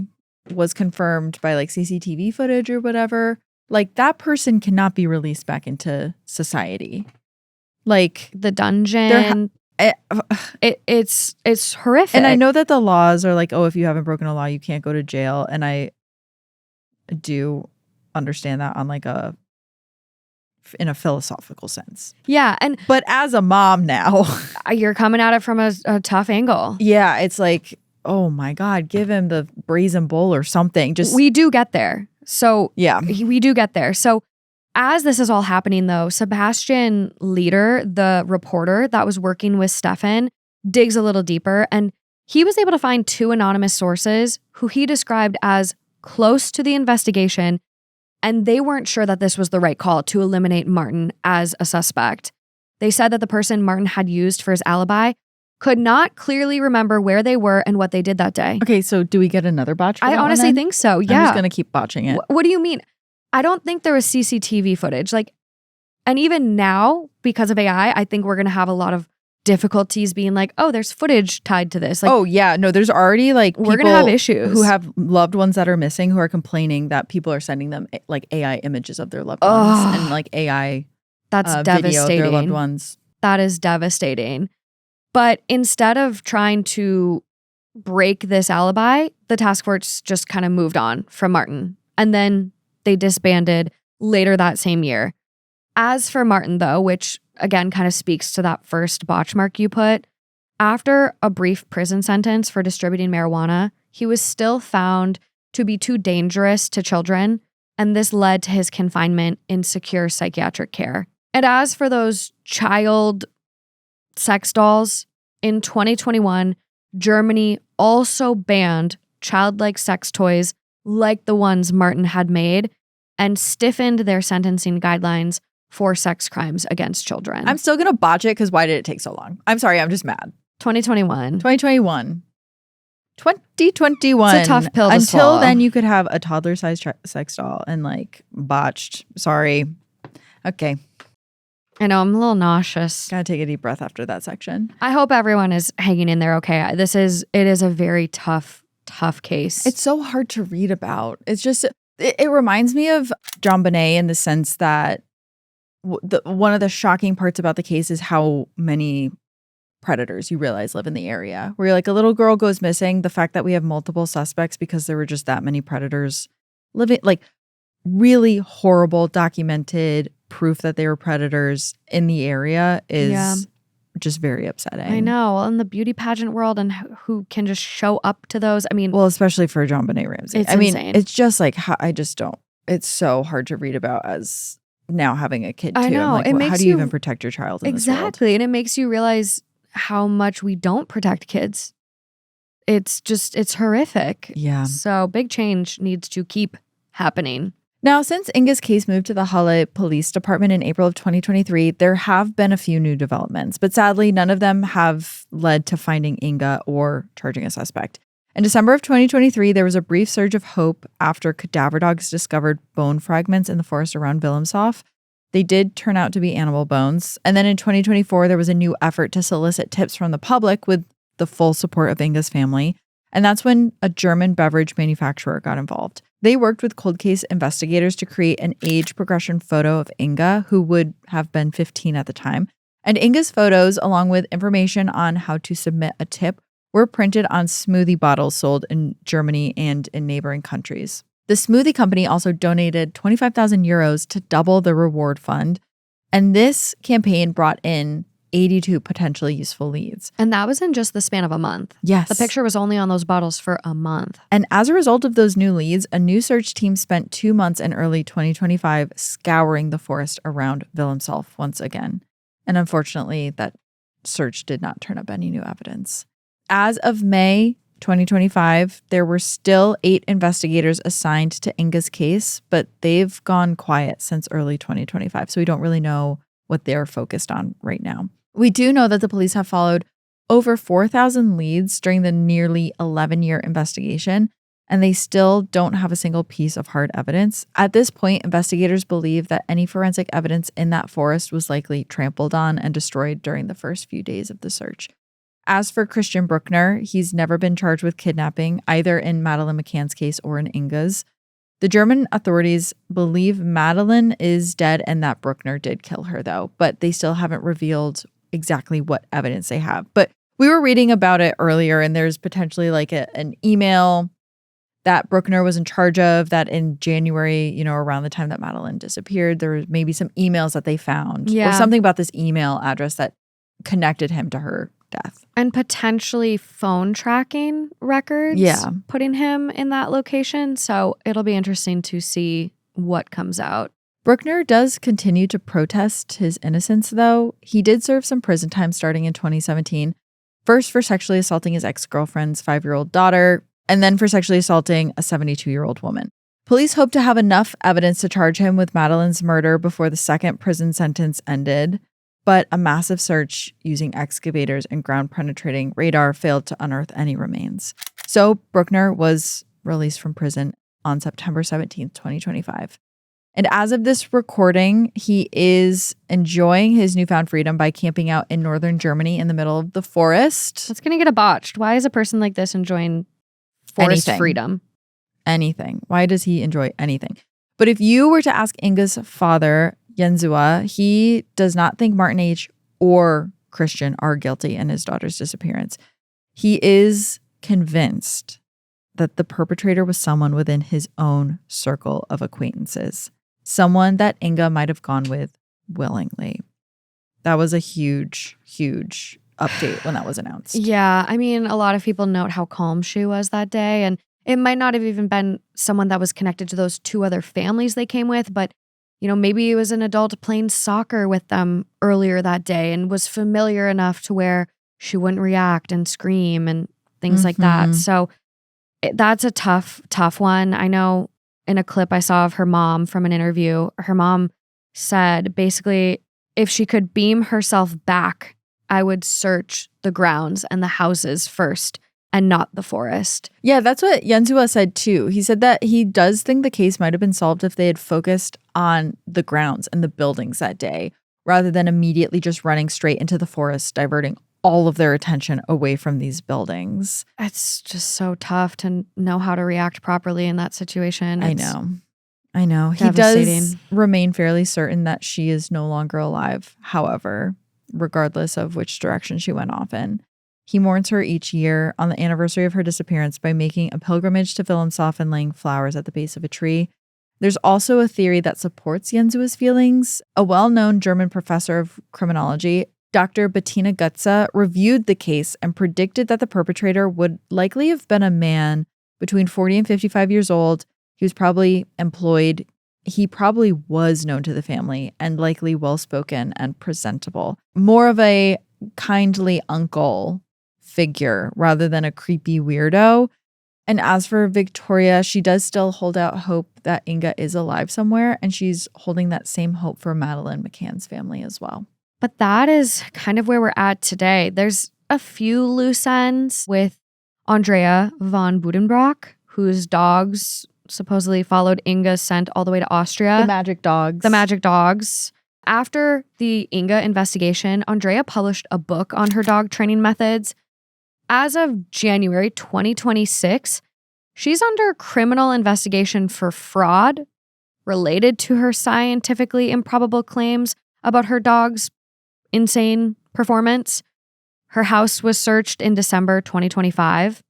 was confirmed by like CCTV footage or whatever, like that person cannot be released back into society. Like The dungeon, it's horrific. And I know that the laws are like, oh, if you haven't broken a law, you can't go to jail. And I do understand that on like in a philosophical sense. Yeah. But as a mom now, you're coming at it from a tough angle. Yeah. It's like, oh my God, give him the brazen bull or something. We do get there. So yeah, we do get there. So as this is all happening though, Sebastian Leder, the reporter that was working with Stefan, digs a little deeper, and he was able to find 2 anonymous sources who he described as close to the investigation, and they weren't sure that this was the right call to eliminate Martin as a suspect. They said that the person Martin had used for his alibi could not clearly remember where they were and what they did that day. Okay, so do we get another botch? I honestly think so, yeah. I'm just going to keep botching it. What do you mean? I don't think there was CCTV footage. And even now, because of AI, I think we're going to have a lot of difficulties being like, oh, there's footage tied to this. Oh, yeah. No, there's already like we're going to have issues. Who have loved ones that are missing who are complaining that people are sending them like AI images of their loved ones and like AI That's video devastating. of their loved ones. That is devastating. But instead of trying to break this alibi, the task force just kind of moved on from Martin. And then they disbanded later that same year. As for Martin, though, which again kind of speaks to that first botch mark you put, after a brief prison sentence for distributing marijuana, he was still found to be too dangerous to children, and this led to his confinement in secure psychiatric care. And as for those child sex dolls, in 2021, Germany also banned childlike sex toys like the ones Martin had made and stiffened their sentencing guidelines for sex crimes against children. I'm still going to botch it because why did it take so long? I'm sorry, I'm just mad. 2021. 2021. 2021. It's a tough pill to Until swallow. then, you could have a toddler-sized sex doll and like botched. Sorry. Okay. I know, I'm a little nauseous. Gotta take a deep breath after that section. I hope everyone is hanging in there okay. It is a very tough case. It's so hard to read about. It's just, it reminds me of JonBenet in the sense that one of the shocking parts about the case is how many predators you realize live in the area. Where you're like, a little girl goes missing. The fact that we have multiple suspects because there were just that many predators living, like really horrible documented proof that they were predators in the area is just very upsetting. I know. In the beauty pageant world and who can just show up to those. I mean, well, especially for JonBenet Ramsey. It's insane. It's just like, I just don't, it's so hard to read about as now having a kid too. I know. I'm like, how do you even protect your child in this world? Exactly. And it makes you realize how much we don't protect kids. It's horrific. Yeah. So big change needs to keep happening. Now, since Inga's case moved to the Halle Police Department in April of 2023, there have been a few new developments, but sadly, none of them have led to finding Inga or charging a suspect. In December of 2023, there was a brief surge of hope after cadaver dogs discovered bone fragments in the forest around Wilhelmshof. They did turn out to be animal bones. And then in 2024, there was a new effort to solicit tips from the public with the full support of Inga's family. And that's when a German beverage manufacturer got involved. They worked with cold case investigators to create an age progression photo of Inga, who would have been 15 at the time. And Inga's photos, along with information on how to submit a tip, were printed on smoothie bottles sold in Germany and in neighboring countries. The smoothie company also donated 25,000 euros to double the reward fund. And this campaign brought in 82 potentially useful leads. And that was in just the span of a month. Yes. The picture was only on those bottles for a month. And as a result of those new leads, a new search team spent 2 months in early 2025 scouring the forest around Wilhelmshof once again. And unfortunately, that search did not turn up any new evidence. As of May 2025, there were still 8 investigators assigned to Inga's case, but they've gone quiet since early 2025. So we don't really know what they're focused on right now. We do know that the police have followed over 4,000 leads during the nearly 11-year investigation, and they still don't have a single piece of hard evidence. At this point, investigators believe that any forensic evidence in that forest was likely trampled on and destroyed during the first few days of the search. As for Christian Brueckner, he's never been charged with kidnapping, either in Madeleine McCann's case or in Inga's. The German authorities believe Madeleine is dead and that Brueckner did kill her, though, but they still haven't revealed exactly what evidence they have. But we were reading about it earlier, and there's potentially like an email that Brueckner was in charge of, that in January, around the time that Madeleine disappeared, there was maybe some emails that they found or something about this email address that connected him to her death. And potentially phone tracking records, putting him in that location. So it'll be interesting to see what comes out. Brueckner does continue to protest his innocence, though. He did serve some prison time starting in 2017, first for sexually assaulting his ex-girlfriend's 5-year-old daughter, and then for sexually assaulting a 72-year-old woman. Police hope to have enough evidence to charge him with Madeleine's murder before the second prison sentence ended. But a massive search using excavators and ground-penetrating radar failed to unearth any remains. So Brueckner was released from prison on September 17th, 2025. And as of this recording, he is enjoying his newfound freedom by camping out in northern Germany in the middle of the forest. It's going to get botched. Why is a person like this enjoying forest freedom? Anything. Why does he enjoy anything? But if you were to ask Inga's father, Jensua, he does not think Martin H. or Christian are guilty in his daughter's disappearance. He is convinced that the perpetrator was someone within his own circle of acquaintances, someone that Inga might have gone with willingly. That was a huge, huge update when that was announced. Yeah, I mean, a lot of people note how calm she was that day, and it might not have even been someone that was connected to those 2 other families they came with, but maybe it was an adult playing soccer with them earlier that day and was familiar enough to where she wouldn't react and scream and things like that. So that's a tough one. I know in a clip I saw of her mom from an interview, her mom said basically, if she could beam herself back, I would search the grounds and the houses first and not the forest. Yeah, that's what Jensua said too. He said that he does think the case might have been solved if they had focused on the grounds and the buildings that day, rather than immediately just running straight into the forest, diverting all of their attention away from these buildings. It's just so tough to know how to react properly in that situation. I know. He does remain fairly certain that she is no longer alive, however, regardless of which direction she went off in. He mourns her each year on the anniversary of her disappearance by making a pilgrimage to Wilhelmshaven and laying flowers at the base of a tree. There's also a theory that supports Jensu's feelings. A well-known German professor of criminology, Dr. Bettina Gutze, reviewed the case and predicted that the perpetrator would likely have been a man between 40 and 55 years old. He was probably employed. He probably was known to the family and likely well-spoken and presentable. More of a kindly uncle figure rather than a creepy weirdo. And as for Victoria, she does still hold out hope that Inga is alive somewhere, and she's holding that same hope for Madeleine McCann's family as well. But that is kind of where we're at today. There's a few loose ends with Andrea von Buddenbrock, whose dogs supposedly followed Inga's scent all the way to Austria. The magic dogs. After the Inga investigation, Andrea published a book on her dog training methods. As of January 2026, she's under criminal investigation for fraud related to her scientifically improbable claims about her dog's insane performance. Her house was searched in December 2025.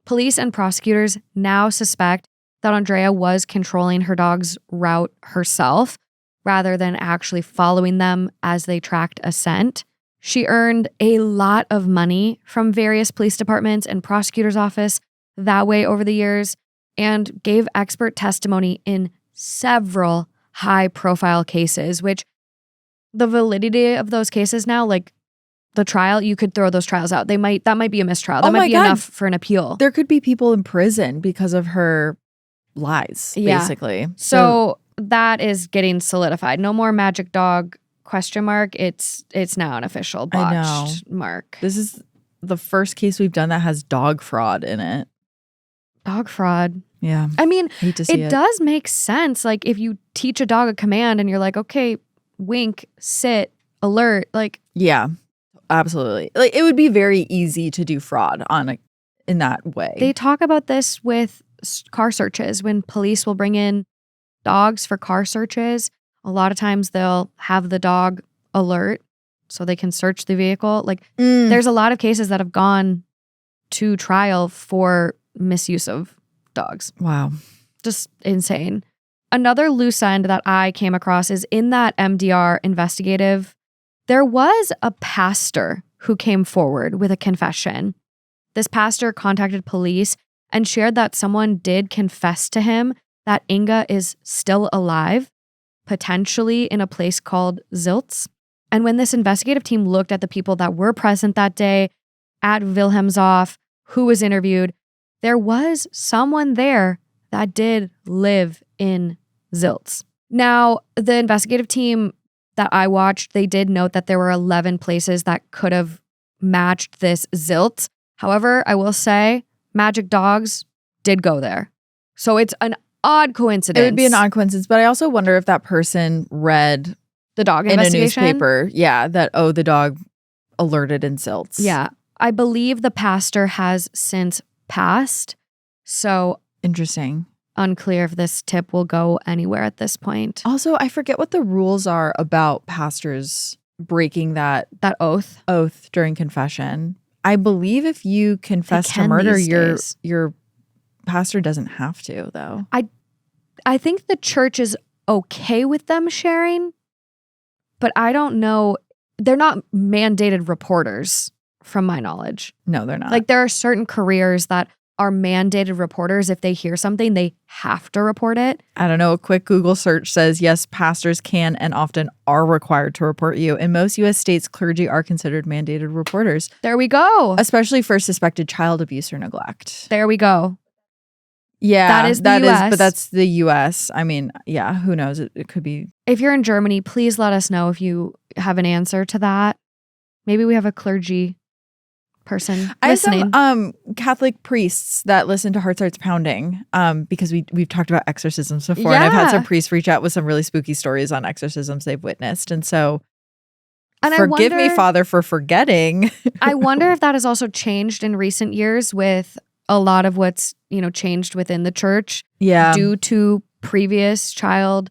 Police and prosecutors now suspect that Andrea was controlling her dog's route herself rather than actually following them as they tracked a scent. She earned a lot of money from various police departments and prosecutor's office that way over the years and gave expert testimony in several high-profile cases, which the validity of those cases now, like the trial, you could throw those trials out. That might be a mistrial. That might be enough for an appeal. There could be people in prison because of her lies, basically. So that is getting solidified. No more magic dog ? It's now an official botched mark. This is the first case we've done that has dog fraud in it. Dog fraud. Yeah. I mean, hate to see it does make sense. Like if you teach a dog a command and you're like, okay, wink, sit, alert, like. Yeah, absolutely. Like it would be very easy to do fraud in that way. They talk about this with car searches when police will bring in dogs for car searches. A lot of times they'll have the dog alert so they can search the vehicle. Like there's a lot of cases that have gone to trial for misuse of dogs. Wow. Just insane. Another loose end that I came across is in that MDR investigative, there was a pastor who came forward with a confession. This pastor contacted police and shared that someone did confess to him that Inga is still alive, potentially in a place called Ziltz. And when this investigative team looked at the people that were present that day at Wilhelmshaven, who was interviewed, there was someone there that did live in Ziltz. Now, the investigative team that I watched, they did note that there were 11 places that could have matched this Ziltz. However, I will say magic dogs did go there. So it's an odd coincidence. It would be an odd coincidence, but I also wonder if that person read the dog in investigation? a newspaper. Yeah, that, the dog alerted in Ziltz. Yeah. I believe the pastor has since passed. So interesting. Unclear if this tip will go anywhere at this point. Also, I forget what the rules are about pastors breaking that oath during confession. I believe if you confess to murder, your pastor doesn't have to, though. I think the church is okay with them sharing, but I don't know. They're not mandated reporters, from my knowledge. No, they're not. Like there are certain careers that are mandated reporters. If they hear something, they have to report it. I don't know. A quick Google search says, yes, pastors can and often are required to report you. In most U.S. states, clergy are considered mandated reporters. There we go. Especially for suspected child abuse or neglect. There we go. Yeah, that is the US. But that's the U.S. I mean, yeah, who knows? It could be. If you're in Germany, please let us know if you have an answer to that. Maybe we have a clergy person listening. I have some Catholic priests that listen to Heart Starts Pounding because we've talked about exorcisms before. Yeah. And I've had some priests reach out with some really spooky stories on exorcisms they've witnessed. And so And forgive me, Father, for forgetting. I wonder if that has also changed in recent years with a lot of what's, changed within the church due to previous child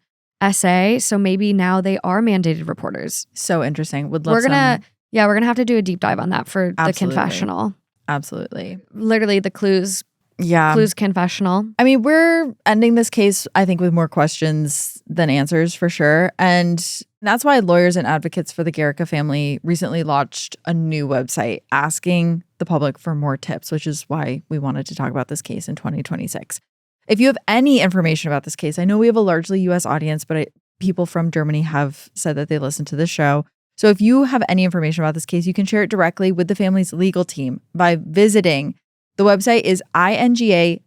SA. So maybe now they are mandated reporters. So interesting. We're gonna have to do a deep dive on that for the confessional. Absolutely. Literally the clues. Yeah. Clues confessional. I mean, we're ending this case, I think, with more questions than answers for sure. And that's why lawyers and advocates for the Gehricke family recently launched a new website asking the public for more tips, which is why we wanted to talk about this case in 2026. If you have any information about this case, I know we have a largely U.S. audience, but people from Germany have said that they listen to this show. So if you have any information about this case, you can share it directly with the family's legal team by visiting the website is inga-suche.de.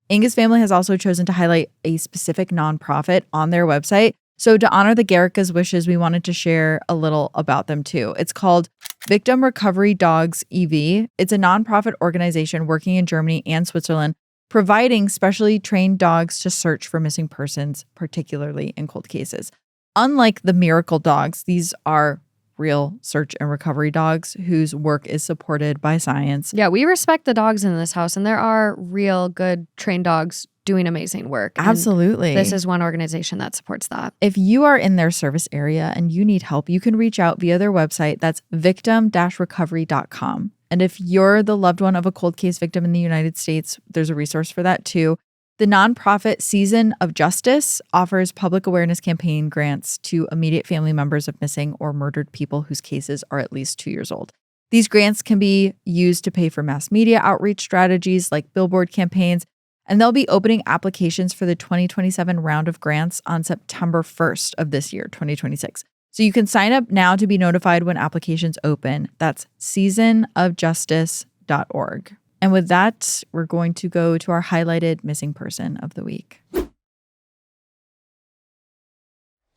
Inga's family has also chosen to highlight a specific nonprofit on their website. So to honor the Gehricke's wishes, we wanted to share a little about them too. It's called Victim Recovery Dogs e.V. It's a nonprofit organization working in Germany and Switzerland, providing specially trained dogs to search for missing persons, particularly in cold cases. Unlike the miracle dogs, these are real search and recovery dogs whose work is supported by science. Yeah, we respect the dogs in this house, and there are real good trained dogs doing amazing work. Absolutely. And this is one organization that supports that. If you are in their service area and you need help, you can reach out via their website. That's victim-recovery.com. And if you're the loved one of a cold case victim in the United States, there's a resource for that too. The nonprofit Season of Justice offers public awareness campaign grants to immediate family members of missing or murdered people whose cases are at least 2 years old. These grants can be used to pay for mass media outreach strategies like billboard campaigns, and they'll be opening applications for the 2027 round of grants on September 1st of this year, 2026. So you can sign up now to be notified when applications open. That's seasonofjustice.org. And with that, we're going to go to our highlighted missing person of the week.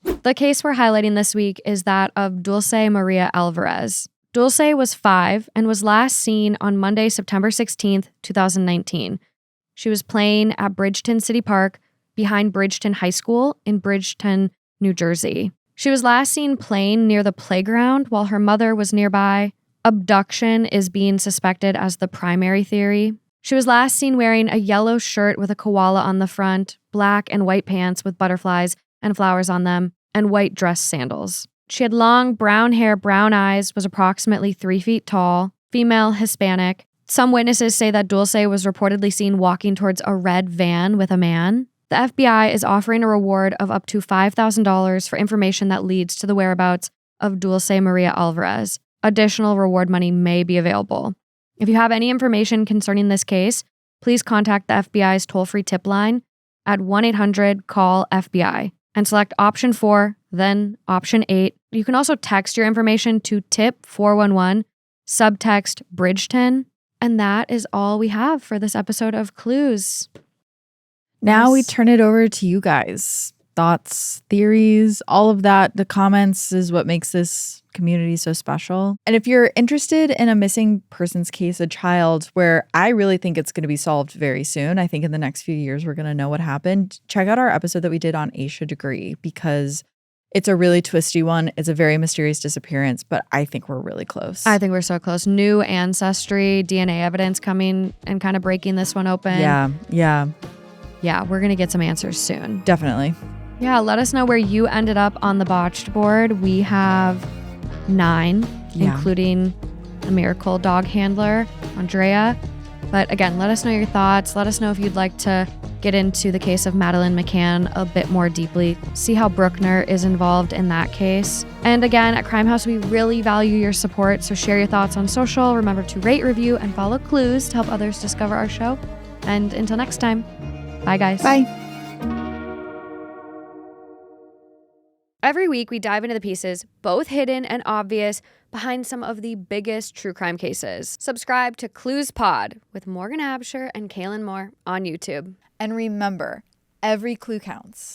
The case we're highlighting this week is that of Dulce Maria Alvarez. Dulce was 5 and was last seen on Monday, September 16th, 2019. She was playing at Bridgeton City Park behind Bridgeton High School in Bridgeton, New Jersey. She was last seen playing near the playground while her mother was nearby. Abduction is being suspected as the primary theory. She was last seen wearing a yellow shirt with a koala on the front, black and white pants with butterflies and flowers on them, and white dress sandals. She had long brown hair, brown eyes, was approximately 3 feet tall, female, Hispanic. Some witnesses say that Dulce was reportedly seen walking towards a red van with a man. The FBI is offering a reward of up to $5,000 for information that leads to the whereabouts of Dulce Maria Alvarez. Additional reward money may be available. If you have any information concerning this case, please contact the FBI's toll-free tip line at 1-800-CALL-FBI and select option 4, then option 8. You can also text your information to tip 411, subtext Bridgeton, and that is all we have for this episode of Clues. Now we turn it over to you guys. Thoughts, theories, all of that. The comments is what makes this community so special. And if you're interested in a missing persons case, a child, where I really think it's going to be solved very soon, I think in the next few years we're going to know what happened, check out our episode that we did on Aisha Degree, because it's a really twisty one. It's a very mysterious disappearance, but I think we're really close. I think we're so close. New ancestry, DNA evidence coming and kind of breaking this one open. Yeah, we're going to get some answers soon. Definitely. Yeah, let us know where you ended up on the botched board. We have 9, including the miracle dog handler, Andrea. But again, let us know your thoughts. Let us know if you'd like to get into the case of Madeleine McCann a bit more deeply. See how Brueckner is involved in that case. And again, at Crime House, we really value your support. So share your thoughts on social. Remember to rate, review, and follow Clues to help others discover our show. And until next time, bye guys. Bye. Every week, we dive into the pieces, both hidden and obvious, behind some of the biggest true crime cases. Subscribe to Clues Pod with Morgan Absher and Kaelyn Moore on YouTube. And remember, every clue counts.